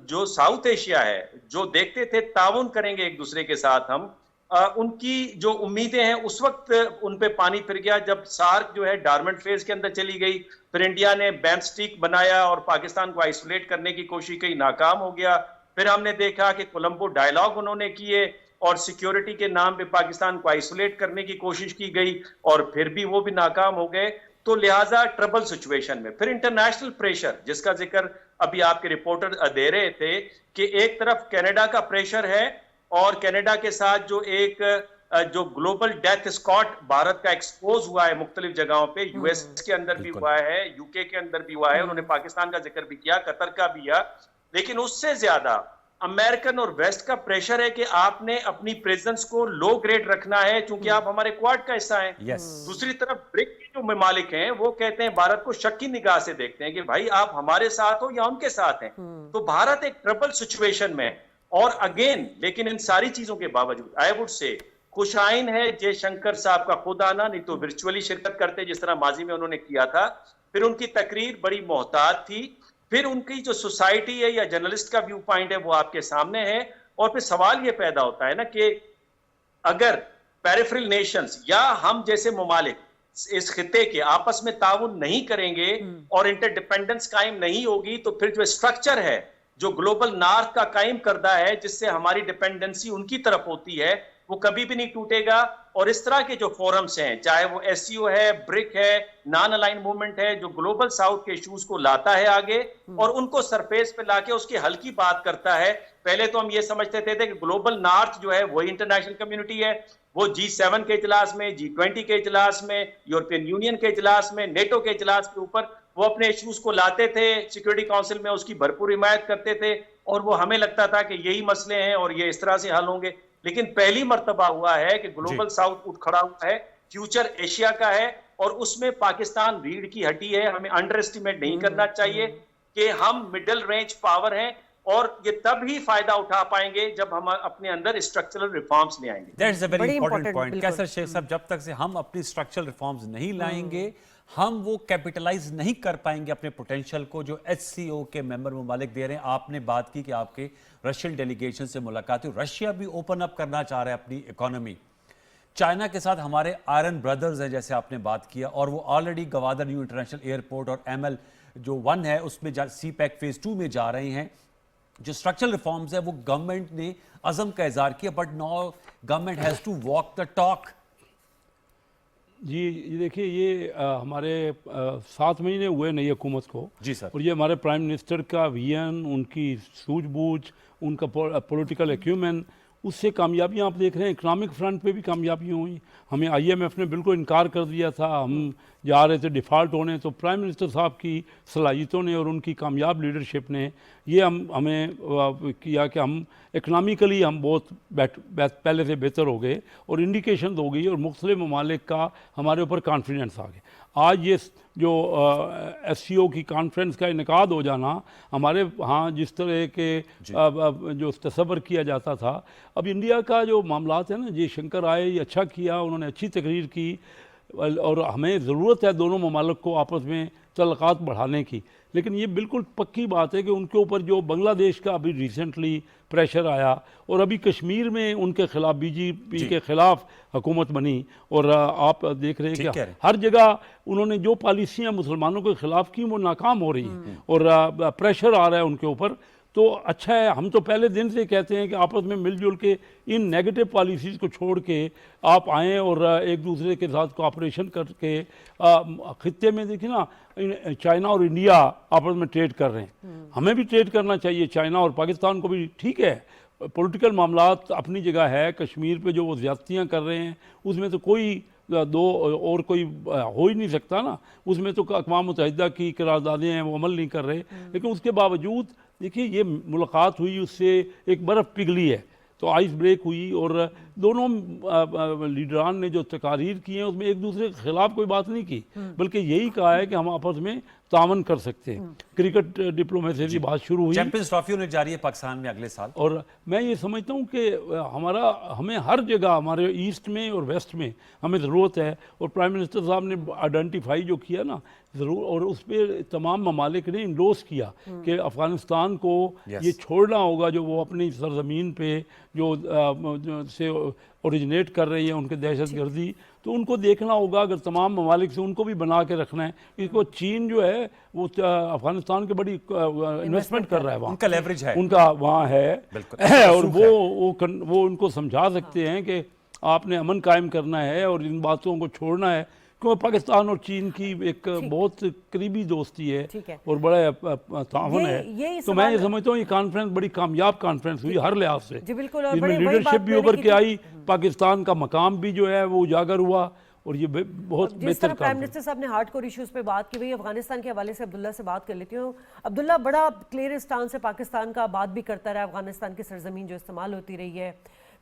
जो साउथ एशिया है, जो देखते थे ताउन करेंगे एक दूसरे के साथ हम, उनकी जो उम्मीदें हैं उस वक्त उन पे पानी फिर गया जब सार्क जो है डॉर्मेंट फेज के अंदर चली गई। फिर इंडिया ने बैंस्टिक बनाया और पाकिस्तान को आइसोलेट करने की कोशिश की, नाकाम हो गया। फिर हमने देखा कि कोलंबो डायलॉग उन्होंने किए और सिक्योरिटी के नाम पे पाकिस्तान को आइसोलेट करने की कोशिश की गई, और फिर भी वो भी नाकाम हो गए। तो लिहाजा ट्रबल सिचुएशन में फिर इंटरनेशनल प्रेशर, जिसका जिक्र अभी आपके रिपोर्टर दे रहे थे, कि एक तरफ कनाडा का प्रेशर है, और कनाडा के साथ जो ग्लोबल डेथ स्क्वाड भारत का एक्सपोज हुआ है मुख्तलिफ जगहों पे, यूएस के अंदर भी हुआ है, यूके के अंदर भी हुआ है, उन्होंने पाकिस्तान का जिक्र भी किया, कतर का भी किया, लेकिन उससे ज्यादा अमेरिकन और वेस्ट का प्रेशर है कि आपने अपनी प्रेजेंस को लो ग्रेड रखना है, क्योंकि आप हमारे क्वाड का हिस्सा हैं। दूसरी तरफ ब्रिक के जो ममालिक हैं वो कहते हैं, भारत को शक की निगाह से देखते हैं कि भाई आप हमारे साथ हो या उनके साथ हैं। तो भारत एक ट्रबल सिचुएशन में, और अगेन लेकिन इन सारी चीजों के बावजूद आई वुड से खुशाइन है जय शंकर साहब का खुद आना, नहीं तो वर्चुअली शिरकत करते जिस तरह माजी में उन्होंने किया था। फिर उनकी तकरीर बड़ी मोहतात थी, फिर उनकी जो सोसाइटी है या जर्नलिस्ट का व्यू पॉइंट है वो आपके सामने है। और फिर सवाल ये पैदा होता है ना कि अगर पेरिफेरल नेशंस या हम जैसे ममालिक इस खिते के आपस में ताउन नहीं करेंगे और इंटरडिपेंडेंस कायम नहीं होगी, तो फिर जो स्ट्रक्चर है जो ग्लोबल नॉर्थ का कायम करता है, जिससे हमारी डिपेंडेंसी उनकी तरफ होती है, वो कभी भी नहीं टूटेगा। और इस तरह के जो फोरम्स हैं, चाहे वो एससीओ है, ब्रिक है, नॉन अलाइन मूवमेंट है, जो ग्लोबल साउथ के इश्यूज को लाता है आगे और उनको सरफेस पे लाके उसकी हल की बात करता है। पहले तो हम ये समझते थे कि ग्लोबल नॉर्थ जो है वही इंटरनेशनल कम्युनिटी है, वो G7 के इजलास में, G20 के इजलास में, यूरोपियन यूनियन के इजलास में, नेटो के इजलास के ऊपर वो अपने इश्यूज को लाते थे, सिक्योरिटी काउंसिल में उसकी भरपूर हिमायत करते थे और वो हमें लगता था कि यही मसले हैं और ये इस तरह से हल होंगे। लेकिन पहली मर्तबा हुआ है कि ग्लोबल साउथ उठ खड़ा हुआ है, फ्यूचर एशिया का है और उसमें पाकिस्तान रीढ़ की हड्डी है। हमें अंडर एस्टिमेट नहीं करना चाहिए कि हम मिडिल रेंज पावर हैं और ये तब ही फायदा उठा पाएंगे जब हम अपने अंदर स्ट्रक्चरल रिफॉर्म्स ले आएंगे। दैट्स अ वेरी बड़ी इंपॉर्टेंट important, पॉइंट। बिल्कुल। कैसर शेख साहब, जब तक से हम अपनी स्ट्रक्चरल रिफॉर्म्स नहीं लाएंगे, हम वो कैपिटलाइज नहीं कर पाएंगे अपने पोटेंशियल को जो एचसीओ के मेंबर ममालिक दे रहे हैं। आपने बात की कि आपके रशियन डेलीगेशन से मुलाकात हुई, रशिया भी ओपन अप करना चाह रहा है अपनी इकोनॉमी। चाइना के साथ हमारे आयरन ब्रदर्स हैं जैसे आपने बात किया, और वो already Gwadar new international airport और ML जो 1 है उसमें CPEC फेज 2 में जा रहे हैं। जो स्ट्रक्चरल रिफॉर्म्स है वो गवर्नमेंट ने अज़म का इज़हार किया, but now government has to walk the talk. जी ये देखिए, ये हमारे 7 महीने हुए नई हुकूमत को जी सर। और ये हमारे प्राइम मिनिस्टर का विजन, उनकी सूझबूझ, उनका पॉलिटिकल एक्यूमेन, उससे कामयाबियां आप देख रहे हैं। इकनॉमिक फ्रंट पे भी कामयाबियां हुई। हमें IMF ने बिल्कुल इनकार कर दिया था, हम जा रहे थे डिफ़ॉल्ट होने, तो प्राइम मिनिस्टर साहब की सलाहियतों ने और उनकी कामयाब लीडरशिप ने ये हमें किया कि हम इकनॉमिकली हम बहुत पहले से बेहतर हो गए और इंडिकेशन हो गई और मुख्तलिफ ममालिक का हमारे ऊपर कॉन्फिडेंस आ गया। आज ये जो SCO की कॉन्फ्रेंस का इनकाद हो जाना, हमारे यहाँ जिस तरह के जो तसव्वुर किया जाता था, अब इंडिया का जो मामलात है ना, जय शंकर आए, ये अच्छा किया, उन्होंने अच्छी तकरीर की और हमें ज़रूरत है दोनों ममालिक को आपस में तल्लुकात बढ़ाने की। लेकिन ये बिल्कुल पक्की बात है कि उनके ऊपर जो बांग्लादेश का अभी रिसेंटली प्रेशर आया और अभी कश्मीर में उनके खिलाफ BJP के खिलाफ हुकूमत बनी और आप देख रहे हैं कि हर जगह उन्होंने जो पॉलिसियाँ मुसलमानों के खिलाफ की वो नाकाम हो रही हैं और प्रेशर आ रहा है उनके ऊपर। तो अच्छा है, हम तो पहले दिन से कहते हैं कि आपस में मिलजुल के इन नेगेटिव पॉलिसीज़ को छोड़ के आप आएँ और एक दूसरे के साथ कोऑपरेशन करके खित्ते में देखिए ना, चाइना और इंडिया आपस में ट्रेड कर रहे हैं, हमें भी ट्रेड करना चाहिए, चाइना और पाकिस्तान को भी। ठीक है, पॉलिटिकल मामलात अपनी जगह है, कश्मीर पे जो वो ज़्यादतियाँ कर रहे हैं उसमें तो कोई दो और कोई हो ही नहीं सकता ना, उसमें तो अक़वाम मुत्तहिदा की करारदादें हैं वो अमल नहीं कर रहे। लेकिन उसके बावजूद देखिए ये मुलाकात हुई, उससे एक बर्फ़ पिघली है, तो आइस ब्रेक हुई और दोनों लीडरान ने जो तकारीर की हैं उसमें एक दूसरे के खिलाफ कोई बात नहीं की, बल्कि यही कहा है कि हम आपस में तावन कर सकते हैं। क्रिकेट डिप्लोमेसी की बात शुरू हुई, चैंपियंस ट्रॉफी होने जा रही है पाकिस्तान में अगले साल, और मैं ये समझता हूँ कि हमें हर जगह, हमारे ईस्ट में और वेस्ट में हमें ज़रूरत है। और प्राइम मिनिस्टर साहब ने आइडेंटिफाई जो किया ना ज़रूर, और उस पर तमाम ममालिक ने इंडोर्स किया कि अफ़गानिस्तान को ये छोड़ना होगा जो वो अपनी सरजमीन पे जो से ओरिजिनेट कर रही है उनके दहशत गर्दी, तो उनको देखना होगा। अगर तमाम ममालिक से उनको भी बना के रखना है, इसको चीन जो है वो अफगानिस्तान के बड़ी इन्वेस्टमेंट कर रहा है, वहाँ उनका लेवरेज है, उनका वहाँ है और वो उनको समझा सकते हैं कि आपने अमन कायम करना है और इन बातों को छोड़ना है, क्योंकि पाकिस्तान और चीन की एक बहुत करीबी दोस्ती है और बड़ा तावन है। तो मैं ये समझता हूँ ये कॉन्फ्रेंस बड़ी कामयाब कॉन्फ्रेंस हुई हर लिहाज से। इसमें लीडरशिप भी उभर के आई, पाकिस्तान का मकाम भी जो है वो उजागर हुआ और ये बहुत बेहतर। प्राइम मिनिस्टर साहब ने हार्ड कोर इश्यूज पे बात की, वही अफगानिस्तान के हवाले से अब्दुल्ला से बात कर लेती हूँ। अब्दुल्ला, बड़ा क्लियर स्टांस है पाकिस्तान का, बात भी करता रहा, अफगानिस्तान की सरजमीन जो इस्तेमाल होती रही है।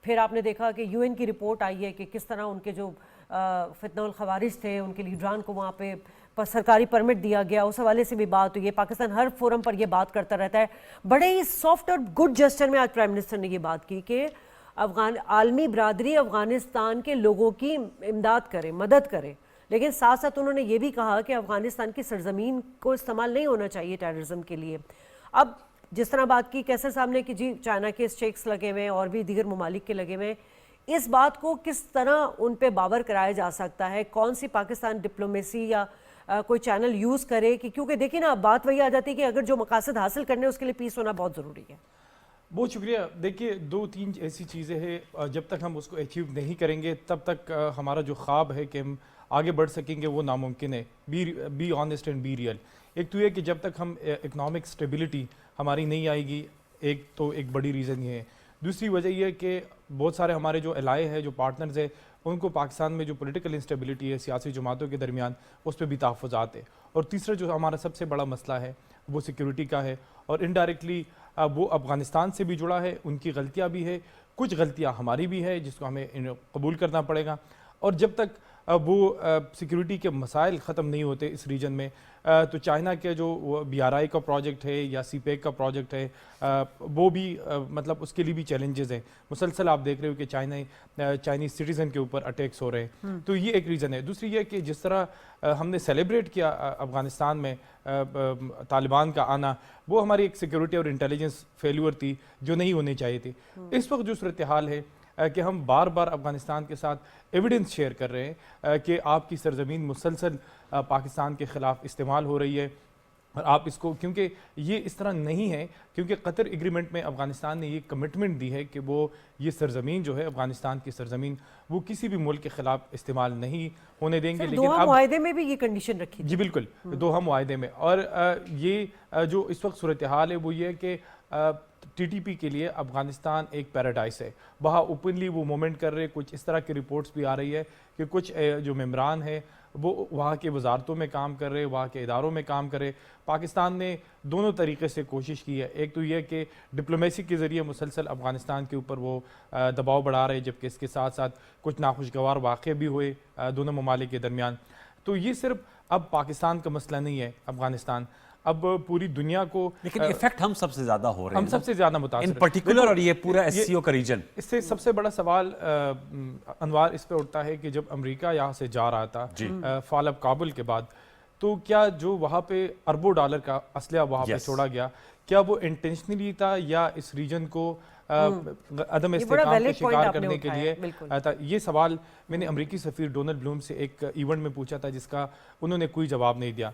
फिर आपने देखा कि UN की रिपोर्ट आई है कि किस तरह उनके जो फितनउल खवारिज थे उनके लीडरान को वहाँ पे सरकारी परमिट दिया गया, उस हवाले से भी बात हुई है। पाकिस्तान हर फोरम पर यह बात करता रहता है। बड़े ही सॉफ्ट और गुड जेस्चर में आज प्राइम मिनिस्टर ने ये बात की कि عالمی برادری افغانستان کے لوگوں کی امداد کرے، مدد کرے، لیکن ساتھ ساتھ انہوں نے یہ بھی کہا کہ افغانستان کی سرزمین کو استعمال نہیں ہونا چاہیے ٹیررزم کے لیے۔ اب جس طرح بات کی کیسر صاحب نے کہ جی چائنا کے اسٹیکس لگے ہوئے ہیں اور بھی دیگر ممالک کے لگے ہوئے ہیں، اس بات کو کس طرح ان پہ باور کرایا جا سکتا ہے؟ کون سی پاکستان ڈپلومیسی یا کوئی چینل یوز کرے کہ کیونکہ دیکھیں نا بات وہی آ جاتی ہے کہ اگر جو مقاصد حاصل کرنے اس کے لیے پیس ہونا بہت ضروری ہے۔ بہت شکریہ۔ دیکھیے 2-3 ایسی چیزیں ہیں جب تک ہم اس کو اچیو نہیں کریں گے تب تک ہمارا جو خواب ہے کہ ہم آگے بڑھ سکیں گے وہ ناممکن ہے۔ Be honest and be real. ایک تو یہ کہ جب تک ہم اکنامک سٹیبلٹی ہماری نہیں آئے گی، ایک بڑی ریزن یہ ہے۔ دوسری وجہ یہ ہے کہ بہت سارے ہمارے جو الائے ہیں، جو پارٹنرز ہیں، ان کو پاکستان میں جو پولیٹیکل انسٹیبلٹی ہے سیاسی جماعتوں کے درمیان، اس پہ بھی تحفظات ہے۔ اور تیسرا جو ہمارا سب سے بڑا مسئلہ ہے وہ سیکیورٹی کا ہے، اور انڈائریکٹلی وہ افغانستان سے بھی جڑا ہے۔ ان کی غلطیاں بھی ہے، کچھ غلطیاں ہماری بھی ہے جس کو ہمیں قبول کرنا پڑے گا۔ اور جب تک وہ سیکیورٹی کے مسائل ختم نہیں ہوتے اس ریجن میں، تو چائنا کے جو BRI کا پروجیکٹ ہے یا سی پیک کا پروجیکٹ ہے، وہ بھی مطلب اس کے لیے بھی چیلنجز ہیں۔ مسلسل آپ دیکھ رہے ہو کہ چائنیز سٹیزن کے اوپر اٹیکس ہو رہے ہیں، تو یہ ایک ریزن ہے۔ دوسری یہ کہ جس طرح ہم نے سیلیبریٹ کیا افغانستان میں طالبان کا آنا، وہ ہماری ایک سیکیورٹی اور انٹیلیجنس فیلیور تھی جو نہیں ہونی چاہیے تھی۔ اس وقت جو صورتحال ہے کہ ہم بار بار افغانستان کے ساتھ ایویڈنس شیئر کر رہے ہیں کہ آپ کی سرزمین مسلسل پاکستان کے خلاف استعمال ہو رہی ہے، اور آپ اس کو، کیونکہ یہ اس طرح نہیں ہے، کیونکہ قطر ایگریمنٹ میں افغانستان نے یہ کمٹمنٹ دی ہے کہ وہ یہ سرزمین جو ہے افغانستان کی سرزمین، وہ کسی بھی ملک کے خلاف استعمال نہیں ہونے دیں گے۔ لیکن دوحہ معاہدے میں بھی یہ کنڈیشن رکھی جی بالکل، دوحہ معاہدے میں۔ اور یہ جو اس وقت صورتحال ہے وہ یہ ہے کہ TTP کے لیے افغانستان ایک پیراڈائس ہے، وہاں اوپنلی وہ مومنٹ کر رہے۔ کچھ اس طرح کی رپورٹس بھی آ رہی ہے کہ کچھ جو ممبران ہیں وہ وہاں کے وزارتوں میں کام کر رہے، وہاں کے اداروں میں کام کر رہے۔ پاکستان نے دونوں طریقے سے کوشش کی ہے، ایک تو یہ کہ ڈپلومیسی کے ذریعے مسلسل افغانستان کے اوپر وہ دباؤ بڑھا رہے، جبکہ اس کے ساتھ ساتھ کچھ ناخوشگوار واقعے بھی ہوئے دونوں ممالک کے درمیان۔ تو یہ صرف اب پاکستان کا مسئلہ نہیں ہے افغانستان، اب پوری دنیا کو، لیکن ایفیکٹ ہم سب سے زیادہ ہو رہے ہیں، ہم سب سے زیادہ متاثر ان پرٹیکولر، اور یہ پورا SCO کا ریجن۔ اس سے سب سے بڑا سوال انوار اس پہ اٹھتا ہے کہ جب امریکہ یہاں سے جا رہا تھا فال آف کابل کے بعد، تو کیا جو وہاں پہ اربوں ڈالر کا اسلحہ وہاں پہ چھوڑا گیا، کیا وہ انٹینشنلی تھا یا اس ریجن کو عدم استحکام کا شکار کرنے کے لیے تھا؟ یہ سوال میں نے امریکی سفیر ڈونلڈ بلوم سے ایک ایونٹ میں پوچھا تھا، جس کا انہوں نے کوئی جواب نہیں دیا۔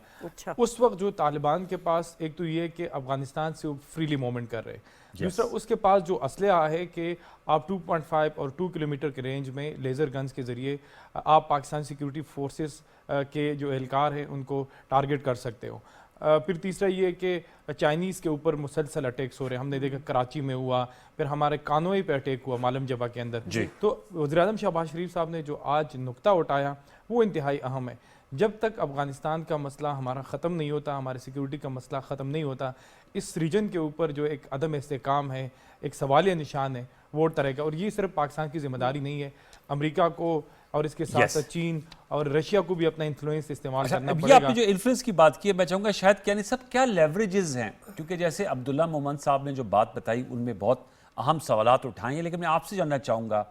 اس وقت جو طالبان کے پاس، ایک تو یہ کہ افغانستان سے وہ فریلی موومنٹ کر رہے، دوسرا اس کے پاس جو اسلحہ ہے کہ آپ 2.5 اور 2 کلومیٹر کے رینج میں لیزر گنز کے ذریعے آپ پاکستان سیکیورٹی فورسز کے جو اہلکار ہیں ان کو ٹارگٹ کر سکتے ہو۔ پھر تیسرا یہ کہ چائنیز کے اوپر مسلسل اٹیکس ہو رہے ہیں، ہم نے دیکھا کراچی میں ہوا، پھر ہمارے کانوئی پہ اٹیک ہوا معلم جبہ کے اندر۔ تو وزیراعظم شہباز شریف صاحب نے جو آج نقطہ اٹھایا وہ انتہائی اہم ہے۔ جب تک افغانستان کا مسئلہ ہمارا ختم نہیں ہوتا، ہمارے سیکیورٹی کا مسئلہ ختم نہیں ہوتا، اس ریجن کے اوپر جو ایک عدم استحکام ہے، ایک سوالیہ نشان ہے، وہ اٹھتا رہے گا۔ اور یہ صرف پاکستان کی ذمہ داری نہیں ہے، امریکہ کو اور اس کے ساتھ ساتھ چین اور رشیا کو بھی اپنا انفلوئنس استعمال کرنا پڑے گا۔ آپ نے جو انفلوئنس کی بات کی ہے، میں چاہوں گا شاید کیا نہیں سب کیا لیوریجز ہیں، کیونکہ جیسے عبداللہ مومن صاحب نے جو بات بتائی ان میں بہت اہم سوالات اٹھائے ہیں، لیکن میں آپ سے جاننا چاہوں گا،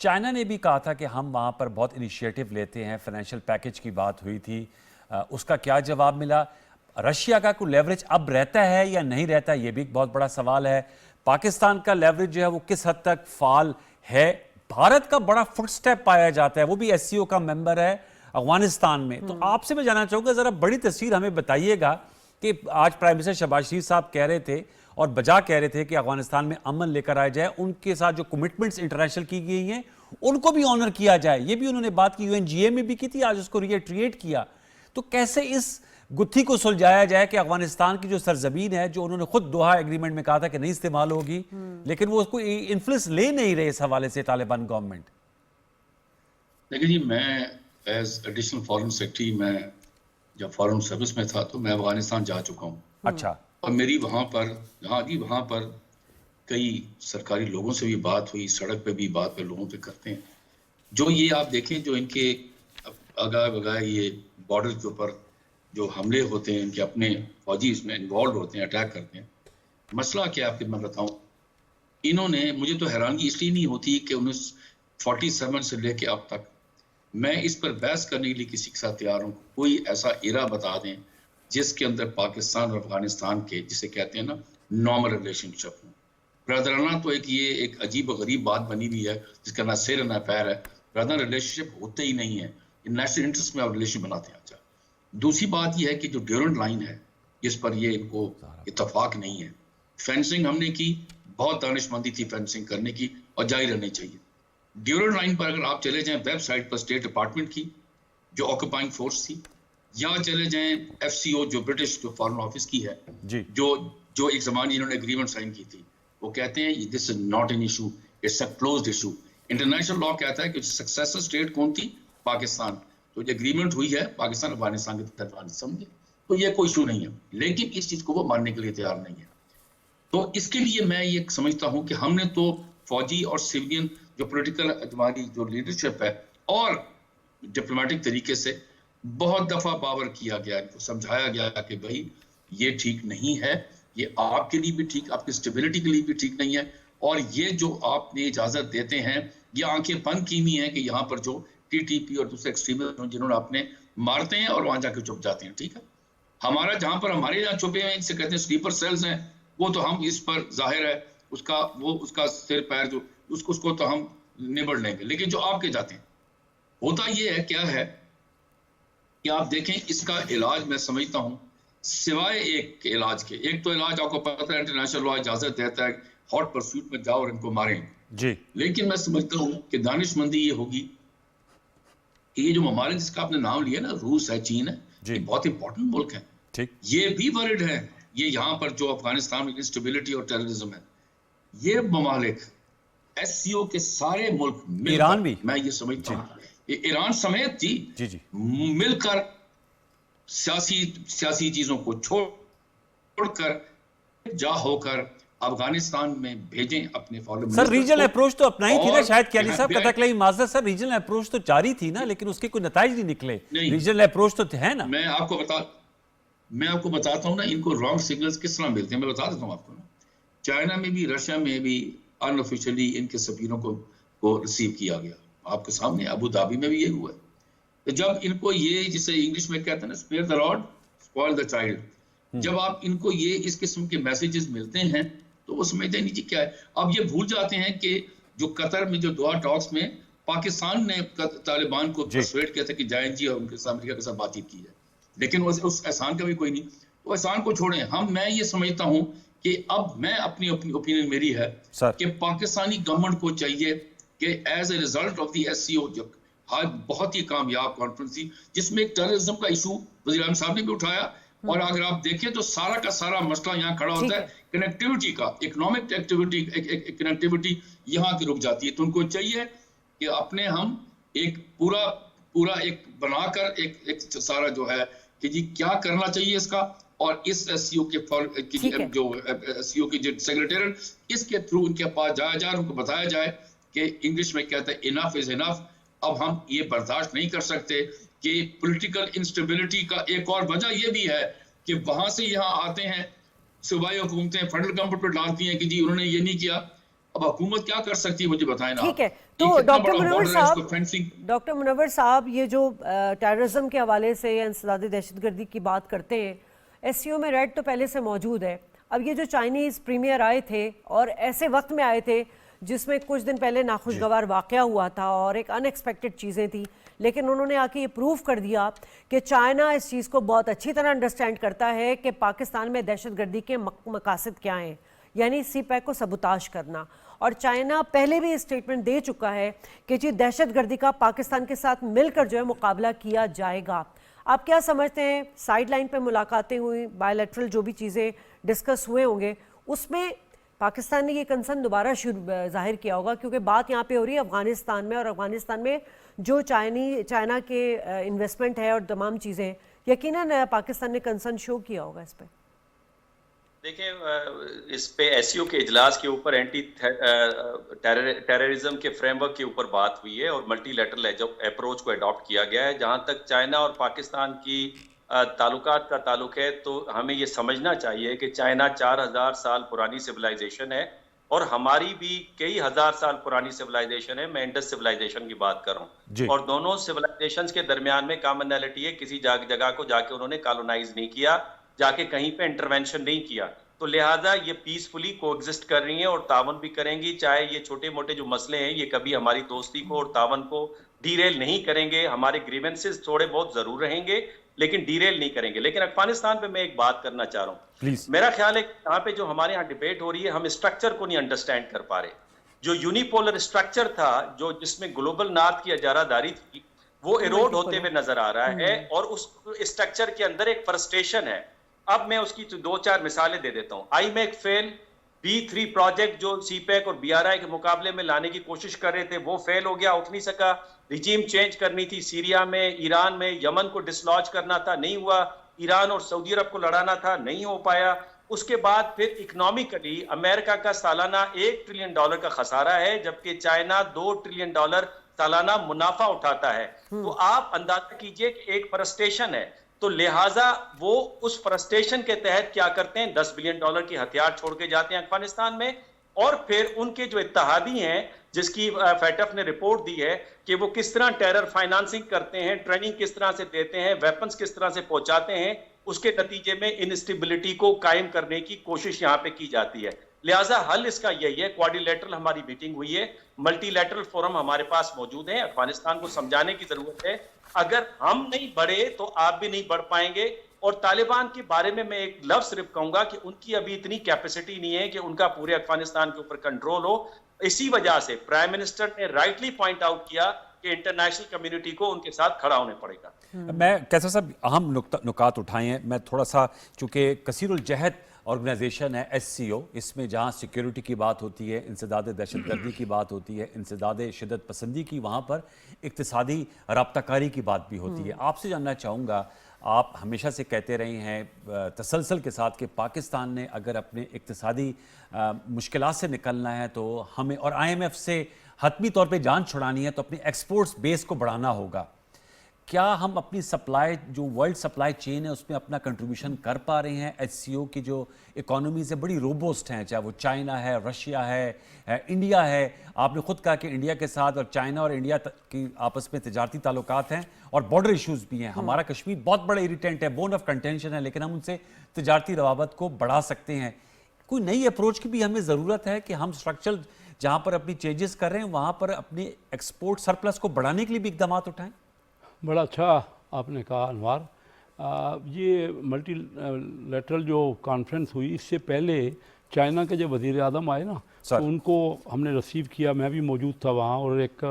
چائنا نے بھی کہا تھا کہ ہم وہاں پر بہت انیشیٹو لیتے ہیں، فائنینشیل پیکج کی بات ہوئی تھی، اس کا کیا جواب ملا؟ رشیا کا کوئی لیوریج اب رہتا ہے یا نہیں رہتا، یہ بھی ایک بہت بڑا سوال ہے۔ پاکستان کا لیوریج جو ہے وہ کس حد تک فعال ہے؟ بھارت کا بڑا فٹ سٹیپ پایا جاتا ہے، وہ بھی SCO کا ممبر ہے افغانستان میں۔ تو آپ سے میں جاننا چاہوں گا ذرا بڑی تصویر ہمیں بتائیے گا کہ آج پرائم منسٹر شہباز شریف صاحب کہہ رہے تھے اور بجا کہہ رہے تھے کہ افغانستان میں امن لے کر آیا جائے، ان کے ساتھ جو کمٹمنٹس انٹرنیشنل کی گئی ہیں ان کو بھی آنر کیا جائے، یہ بھی انہوں نے بات کی، UNGA میں بھی کی تھی، آج اس کو ریٹریٹ کیا۔ تو کیسے اس گتھی کو سلجھایا جائے کہ افغانستان کی جو سرزمین ہے، جو انہوں نے خود دوحہ ایگریمنٹ میں کہا تھا کہ نہیں استعمال ہوگی، لیکن وہ اس کو انفلوئنس لے نہیں رہے اس حوالے سے طالبان گورنمنٹ؟ لیکن جی میں ایز ایڈیشنل فارن سیکرٹری، میں جب فارن سروس میں تھا تو میں افغانستان جا چکا ہوں۔ اچھا۔ اور میری وہاں پر کئی سرکاری لوگوں سے بھی بات ہوئی، سڑک پہ بھی بات پہ لوگوں پہ کرتے ہیں۔ جو یہ آپ دیکھیں جو ان کے آگاہ بگاہ یہ بارڈر کے اوپر جو حملے ہوتے ہیں، ان کے اپنے فوجی اس میں انوالوڈ ہوتے ہیں، اٹیک کرتے ہیں۔ مسئلہ کیا آپ کو میں بتاؤں، इन्होंने, मुझे तो हैरानगी इसलिए नहीं होती कि 1947 से लेके अब तक, मैं इस पर बहस करने के लिए किसी के साथ तैयार हूँ, कोई ऐसा इरा बता दें जिसके अंदर पाकिस्तान और अफगानिस्तान के, जिसे कहते हैं ना, नॉर्मल रिलेशनशिप हो। ब्रदराना तो ये एक अजीब गरीब बात बनी हुई है जिसका ना सिर ना पैर है। ब्रदर रिलेशनशिप होते ही नहीं है, नेशनल इंटरेस्ट में आप रिलेशन बनाते हैं। अच्छा, दूसरी बात यह है कि जो ड्यूरेंट लाइन है जिस पर ये इनको इत्तेफाक नहीं है, फेंसिंग हमने की, बहुत दानिशमंदी थी फेंसिंग करने की और जारी रहनी चाहिए। ड्यूरेंट लाइन पर अगर आप चले जाएं वेबसाइट पर स्टेट डिपार्टमेंट की जो ऑक्यूपाइंग फोर्स थी, या चले जाएं FCO जो ब्रिटिश जो फॉरेन ऑफिस की है, जी, जो एक जमाने इन्होंने एग्रीमेंट साइन की थी, वो कहते हैं this is not an issue, it's a closed issue. International law कहता है कि सक्सेसर स्टेट कौन थी? पाकिस्तान। तो जो एग्रीमेंट हुई है पाकिस्तान अफगानिस्तान के दरमियान, समझे, तो ये कोई इशू नहीं है, लेकिन इस चीज को वो मानने के लिए तैयार नहीं है। तो इसके लिए मैं ये समझता हूं कि हमने तो फौजी और सिविलियन जो पॉलिटिकल हमारी जो लीडरशिप है और डिप्लोमेटिक तरीके से बहुत दफा बावर किया गया, समझाया गया कि भाई ये ठीक नहीं है, ये आपके लिए भी ठीक, आपकी स्टेबिलिटी के लिए भी ठीक नहीं है, और ये जो आपने इजाजत देते हैं ये आंखें बंद की हुई हैं कि यहाँ पर जो TTP और दूसरे एक्सट्रीमिस्ट जिन्होंने आपने मारते हैं और वहां जाकर छुप जाते हैं। ठीक है, हमारा जहां पर हमारे यहाँ छुपे हैं, इनसे कहते हैं स्लीपर सेल्स हैं, वो तो हम इस पर जाहिर है उसका सिर पैर जो उसको तो हम निबड़ लेंगे, लेकिन जो आपके जाते हैं, होता ये है, क्या है कि आप देखें इसका इलाज मैं समझता हूं सिवाय एक के इलाज के, एक तो इलाज आपको पता है इंटरनेशनल लॉ इजाजत देता है हॉट परस्यूट में जाओ और इनको मारें जी, लेकिन मैं समझता हूं कि दानिशमंदी ये होगी कि ये जो ममालिक जिसका आपने नाम लिया ना, रूस है, चीन है, ये बहुत इंपॉर्टेंट मुल्क है, ठीक, ये भी वरिड है, ये यहाँ पर जो अफगानिस्तान में इंस्टेबिलिटी और टेररिज्म है, ये ममालिक SCO के सारे मुल्क मिलकर, ईरान भी, मैं ये समझता हूँ ईरान समेत जी मिलकर सियासी चीजों को छोड़कर जा होकर अफगानिस्तान में भेजें अपने फॉलो। सर रीजनल अप्रोच तो अपनाई थी ना शायद क्यानी साहब, कतकलाई माजरत सर, रीजनल अप्रोच तो जारी थी ना, लेकिन उसके कोई नताइज नहीं निकले। रीजनल अप्रोच तो है ना। मैं आपको बताता हूँ ना, इनको रॉन्ग सिग्नल्स किस तरह मिलते हैं, मैं बता देता हूँ आपको ना। चाइना में भी, रशिया में भी अनऑफिशियली इनके सफीरों को रिसीव किया गया, आपके सामने अबू धाबी में भी ये हुआ है। तो जब इनको ये, जिसे इंग्लिश में कहते हैं ना, spare the rod spoil the child, जब आप इनको ये इस किस्म के मैसेजेस मिलते हैं तो वो समझते नहीं जी क्या है। अब ये भूल जाते हैं कि जो कतर में जो दोहा टॉक्स में पाकिस्तान ने तालिबान को परसुएड किया था कि जाएं जी और उनके साथ अमेरिका के साथ बातचीत की जाए, लेकिन उस एहसान का भी कोई नहीं, तो एहसान को छोड़ें। मैं ये समझता हूँ कि अब मैं अपनी ओपिनियन मेरी है कि पाकिस्तानी गवर्नमेंट को चाहिए कि as a result of the SCO जो बहुत ही कामयाब कॉन्फ्रेंस थी जिसमें एक टेररिज्म का इशू वज़ीर आज़म साहब ने भी उठाया, और अगर आप देखें तो सारा का सारा मसला यहाँ खड़ा होता है कनेक्टिविटी का, इकोनॉमिक एक्टिविटी, कनेक्टिविटी यहाँ की रुक जाती है। तो उनको चाहिए कि अपने हम एक पूरा एक बनाकर एक सारा जो है कि जी क्या करना चाहिए इसका, और इस SCO के जो SCO की जो सेक्रेटरी, इसके थ्रू उनके पास जाया जाए, उनको बताया जाए कि इंग्लिश में कहते हैं इनफ इज इनफ। अब हम ये बर्दाश्त नहीं कर सकते कि पॉलिटिकल इंस्टेबिलिटी का एक और वजह ये भी है कि वहां से यहाँ आते हैं सूबाई हुकूमतें फेडरल गवर्नमेंट पर डालती हैं कि जी उन्होंने ये नहीं किया। अब हुकूमत क्या कर सकती है, मुझे बताएं ना। ठीक है, तो डॉक्टर मुनव्वर साहब ये जो टेररिज्म के हवाले से या इंसदादी दहशतगर्दी की बात करते हैं, SCO में रेड तो पहले से मौजूद है। अब ये जो चाइनीज़ प्रीमियर आए थे और ऐसे वक्त में आए थे जिसमें कुछ दिन पहले नाखुशगवार वाक़या हुआ था और एक अनएक्सपेक्टेड चीज़ें थी, लेकिन उन्होंने आके ये प्रूव कर दिया कि चाइना इस चीज़ को बहुत अच्छी तरह अंडरस्टैंड करता है कि पाकिस्तान में दहशतगर्दी के मकासद क्या हैं, यानी CPEC को सबुताश करना। और चाइना पहले भी स्टेटमेंट दे चुका है कि जी दहशतगर्दी का पाकिस्तान के साथ मिलकर जो है मुकाबला किया जाएगा। आप क्या समझते हैं, साइड लाइन पर मुलाकातें हुई, बायलैटरल जो भी चीज़ें डिस्कस हुए होंगे, उसमें पाकिस्तान ने ये कंसर्न दोबारा जाहिर किया होगा, क्योंकि बात यहाँ पे हो रही है अफगानिस्तान में, और अफगानिस्तान में जो चाइना के इन्वेस्टमेंट है और तमाम चीज़ें, यकीनन पाकिस्तान ने कंसर्न शो किया होगा इस पर। देखिए, इस पे SCO के इजलास के ऊपर एंटी टेररिज्म के फ्रेमवर्क के ऊपर बात हुई है और मल्टीलैटरल अप्रोच को अडॉप्ट किया गया है। जहाँ तक चाइना और पाकिस्तान की ताल्लुकात का ताल्लुक है, तो हमें ये समझना चाहिए कि चाइना 4000 साल पुरानी सिविलाइजेशन है اور ہماری بھی کئی ہزار سال پرانی سویلائزیشن ہے. میں انڈس سویلائزیشن کی بات کر رہا ہوں, اور دونوں سویلائزیشنز کے درمیان میں کامنالٹی ہے, کسی جگہ کو جا کے انہوں نے کالونائز نہیں کیا, جا کے کہیں پہ انٹرونشن نہیں کیا. تو لہٰذا یہ پیسفلی کو ایگزسٹ کر رہی ہیں اور تعاون بھی کریں گی. چاہے یہ چھوٹے موٹے جو مسئلے ہیں یہ کبھی ہماری دوستی کو اور تعاون کو ڈیریل نہیں کریں گے. ہمارے گریونسز تھوڑے بہت ضرور رہیں گے لیکن ڈیریل نہیں کریں گے. لیکن افغانستان پہ میں ایک بات کرنا چاہ رہا ہوں. میرا خیال ہے کہ یہاں پہ جو ہمارے یہاں ڈیبیٹ ہو رہی ہے, ہم اسٹرکچر کو نہیں انڈرسٹینڈ کر پا رہے. جو یونیپولر اسٹرکچر تھا, جو جس میں گلوبل نارتھ کی اجارہ داری تھی, وہ ایروڈ ہوتے ہوئے نظر آ رہا ہے, اور اس اسٹرکچر کے اندر ایک فرسٹریشن ہے. اب میں اس کی 2-4 مثالیں دے دیتا ہوں. I make feel, B3 project جو سی پیک اور BRI کے مقابلے میں لانے کی کوشش کر رہے تھے وہ فیل ہو گیا, اٹھ نہیں سکا. ریجیم چینج کرنی تھی سیریا میں, ایران میں, یمن کو ڈسلوج کرنا تھا, نہیں ہوا. ایران اور سعودی عرب کو لڑانا تھا, نہیں ہو پایا. اس کے بعد پھر اکنامکلی امریکہ کا سالانہ $1 ٹریلین کا خسارہ ہے, جبکہ چائنا $2 ٹریلین سالانہ منافع اٹھاتا ہے. تو آپ اندازہ کیجئے کہ ایک فرسٹریشن ہے. تو لہٰذا وہ اس فرسٹریشن کے تحت کیا کرتے ہیں, $10 بلین کی ہتھیار چھوڑ کے جاتے ہیں افغانستان میں. اور پھر ان کے جو اتحادی ہیں, جس کی فیٹف نے رپورٹ دی ہے کہ وہ کس طرح ٹیرر فائنانسنگ کرتے ہیں, ٹریننگ کس طرح سے دیتے ہیں, ویپنز کس طرح سے پہنچاتے ہیں, اس کے نتیجے میں انسٹیبلٹی کو قائم کرنے کی کوشش یہاں پہ کی جاتی ہے. لہٰذا حل اس کا یہی ہے. کوارڈیلیٹرل ہماری میٹنگ ہوئی ہے, ملٹی لیٹرل فورم ہمارے پاس موجود ہیں. افغانستان کو سمجھانے کی ضرورت ہے, اگر ہم نہیں بڑھے تو آپ بھی نہیں بڑھ پائیں گے. اور طالبان کے بارے میں ایک لفظ صرف کہوں گا کہ ان کی ابھی اتنی کیپیسٹی نہیں ہے کہ ان کا پورے افغانستان کے اوپر کنٹرول ہو. اسی وجہ سے پرائم منسٹر نے رائٹلی پوائنٹ آؤٹ کیا کہ انٹرنیشنل کمیونٹی کو ان کے ساتھ کھڑا ہونے پڑے گا. میں کیسر صاحب اہم نکات اٹھائے ہیں. میں تھوڑا سا, چونکہ کثیر الجہد آرگنائزیشن ہے SCO, اس میں جہاں سیکیورٹی کی بات ہوتی ہے, انسداد دہشت گردی کی بات ہوتی ہے, انسداد شدت پسندی کی, وہاں پر اقتصادی رابطہ کاری کی بات بھی ہوتی ہے. آپ سے جاننا چاہوں گا, آپ ہمیشہ سے کہتے رہے ہیں تسلسل کے ساتھ کہ پاکستان نے اگر اپنے اقتصادی مشکلات سے نکلنا ہے تو ہمیں, اور IMF سے حتمی طور پہ جان چھڑانی ہے, تو اپنے ایکسپورٹس بیس کو بڑھانا ہوگا. کیا ہم اپنی سپلائی, جو ورلڈ سپلائی چین ہے, اس میں اپنا کنٹریبیوشن کر پا رہے ہیں؟ SCO کی جو اکانومیز ہے بڑی روبوسٹ ہیں, چاہے وہ چائنا ہے, رشیا ہے, انڈیا ہے. آپ نے خود کہا کہ انڈیا کے ساتھ اور چائنا اور انڈیا کی آپس میں تجارتی تعلقات ہیں اور بارڈر ایشوز بھی ہیں. ہمارا کشمیر بہت بڑا اریٹینٹ ہے, بون آف کنٹینشن ہے, لیکن ہم ان سے تجارتی روابط کو بڑھا سکتے ہیں. کوئی نئی اپروچ کی بھی ہمیں ضرورت ہے کہ ہم اسٹرکچر جہاں پر اپنی چینجز کر رہے ہیں وہاں پر اپنی ایکسپورٹ سرپلس کو بڑھانے کے لیے بھی اقدامات اٹھائیں. بڑا اچھا آپ نے کہا انوار. یہ ملٹی لیٹرل جو کانفرنس ہوئی, اس سے پہلے چائنا کے جب وزیر اعظم آئے نا, تو ان کو ہم نے ریسیو کیا, میں بھی موجود تھا وہاں, اور ایک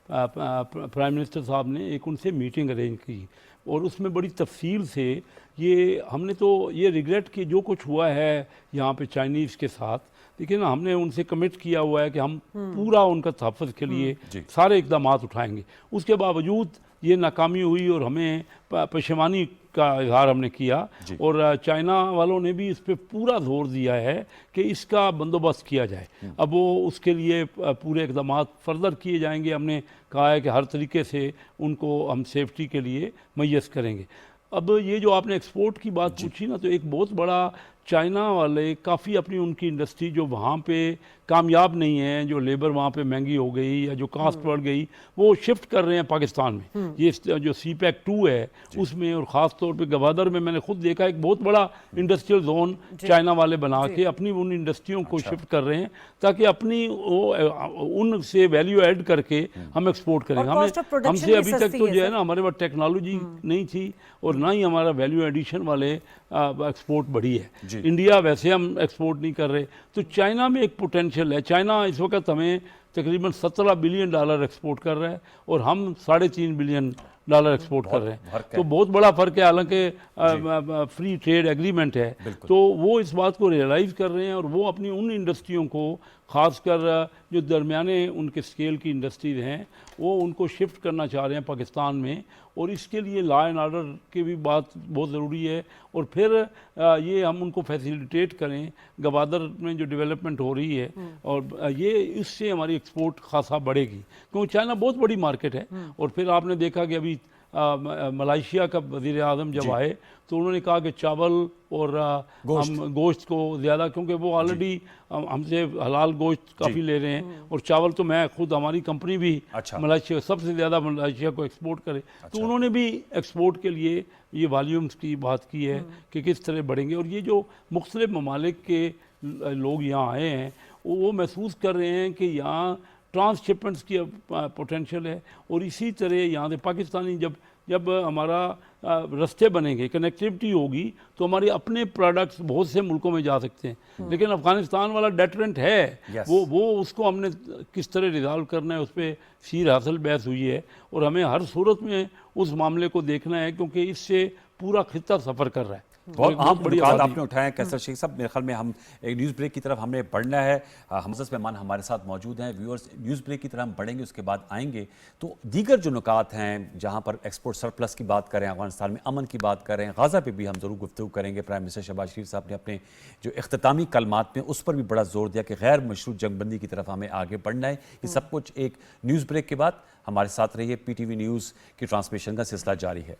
پرائم منسٹر صاحب نے ایک ان سے میٹنگ ارینج کی, اور اس میں بڑی تفصیل سے یہ ہم نے تو یہ ریگریٹ کہ جو کچھ ہوا ہے یہاں پہ چائنیز کے ساتھ, لیکن ہم نے ان سے کمٹ کیا ہوا ہے کہ ہم پورا ان کا تحفظ کے لیے سارے اقدامات اٹھائیں گے. اس کے باوجود یہ ناکامی ہوئی اور ہمیں پشیمانی کا اظہار ہم نے کیا, اور چائنا والوں نے بھی اس پہ پورا زور دیا ہے کہ اس کا بندوبست کیا جائے. اب وہ اس کے لیے پورے اقدامات فردر کیے جائیں گے. ہم نے کہا ہے کہ ہر طریقے سے ان کو ہم سیفٹی کے لیے میسر کریں گے. اب یہ جو آپ نے ایکسپورٹ کی بات پوچھی نا, تو ایک بہت بڑا چائنا والے کافی اپنی ان کی انڈسٹری جو وہاں پہ کامیاب نہیں ہے, جو لیبر وہاں پہ مہنگی ہو گئی یا جو کاسٹ بڑھ گئی, وہ شفٹ کر رہے ہیں پاکستان میں. یہ جو سی پیک 2 ہے اس میں, اور خاص طور پہ گوادر میں میں نے خود دیکھا ایک بہت بڑا انڈسٹریل زون چائنا والے بنا کے اپنی ان انڈسٹریوں کو شفٹ کر رہے ہیں تاکہ اپنی ان سے ویلیو ایڈ کر کے ہم ایکسپورٹ کریں. ہم سے ابھی تک تو جو ہے نا, ہمارے پاس ٹیکنالوجی نہیں تھی اور نہ ہی ہمارا ویلیو ایڈیشن والے ایکسپورٹ بڑھی ہے. انڈیا ویسے ہم ایکسپورٹ نہیں کر رہے, تو چائنا میں ایک پوٹینشیل ہے. چائنا اس وقت ہمیں تقریباً $17 بلین ایکسپورٹ کر رہا ہے, اور ہم $3.5 بلین ایکسپورٹ کر رہے ہیں. تو بہت بڑا فرق ہے, حالانکہ فری ٹریڈ ایگریمنٹ ہے. تو وہ اس بات کو ریئلائز کر رہے ہیں, اور وہ اپنی ان انڈسٹریوں کو, خاص کر جو درمیانے ان کے اسکیل کی انڈسٹریز ہیں, وہ ان کو شفٹ کرنا چاہ رہے ہیں پاکستان میں. اور اس کے لیے لا اینڈ آرڈر کی بھی بات بہت ضروری ہے, اور پھر یہ ہم ان کو فیسیلیٹیٹ کریں. گوادر میں جو ڈیولپمنٹ ہو رہی ہے, اور یہ اس سے ہماری ایکسپورٹ خاصا بڑھے گی, کیونکہ چائنا بہت بڑی مارکیٹ ہے. اور پھر آپ نے دیکھا کہ ابھی मलेशिया का वज़ीर आज़म जब आए तो उन्होंने कहा कि चावल और हम गोश्त को ज़्यादा, क्योंकि वो ऑलरेडी हमसे हलाल गोश्त काफ़ी ले रहे हैं, और चावल तो मैं खुद, हमारी कंपनी भी मलेशिया सबसे ज़्यादा मलेशिया को एक्सपोर्ट करे, तो उन्होंने भी एक्सपोर्ट के लिए ये वॉल्यूम्स की बात की है कि किस तरह बढ़ेंगे। और ये जो मुख्तलिफ ममालिक के लोग यहाँ आए हैं वो महसूस कर रहे हैं कि यहाँ ट्रांसशिपमेंट्स की पोटेंशियल है, और इसी तरह यहाँ से पाकिस्तानी जब हमारा रास्ते बनेंगे, कनेक्टिविटी होगी, तो हमारे अपने प्रोडक्ट्स बहुत से मुल्कों में जा सकते हैं। लेकिन अफ़गानिस्तान वाला डेटरेंट है, वो उसको हमने किस तरह रिजॉल्व करना है, उस पर सीर हासिल बहस हुई है, और हमें हर सूरत में उस मामले को देखना है, क्योंकि इससे पूरा खित्ता सफ़र कर रहा है। बहुत अहम मुद्दा आपने उठाया कैसर शेख साहब। मेरे ख्याल में हम एक न्यूज़ ब्रेक की तरफ हमने बढ़ना है। हमज़द मेहमान हमारे साथ मौजूद हैं। व्यूअर्स, न्यूज़ ब्रेक की तरफ हम बढ़ेंगे, उसके बाद आएंगे तो दीगर जो नुकात हैं जहाँ पर एक्सपोर्ट सरप्लस की बात करें, अफगानिस्तान में अमन की बात करें, गाज़ा पे भी हम ज़रूर गुफ्तगू करेंगे। प्राइम मिनिस्टर शहबाज शरीफ साहब ने अपने जो इख्तितामी कलमात में उस पर भी बड़ा जोर दिया कि गैर मशरूत जंगबंदी की तरफ हमें आगे बढ़ना है। ये सब कुछ एक न्यूज़ ब्रेक के बाद। हमारे साथ रहिए। PTV न्यूज़ की ट्रांसमिशन का सिलसिला जारी है।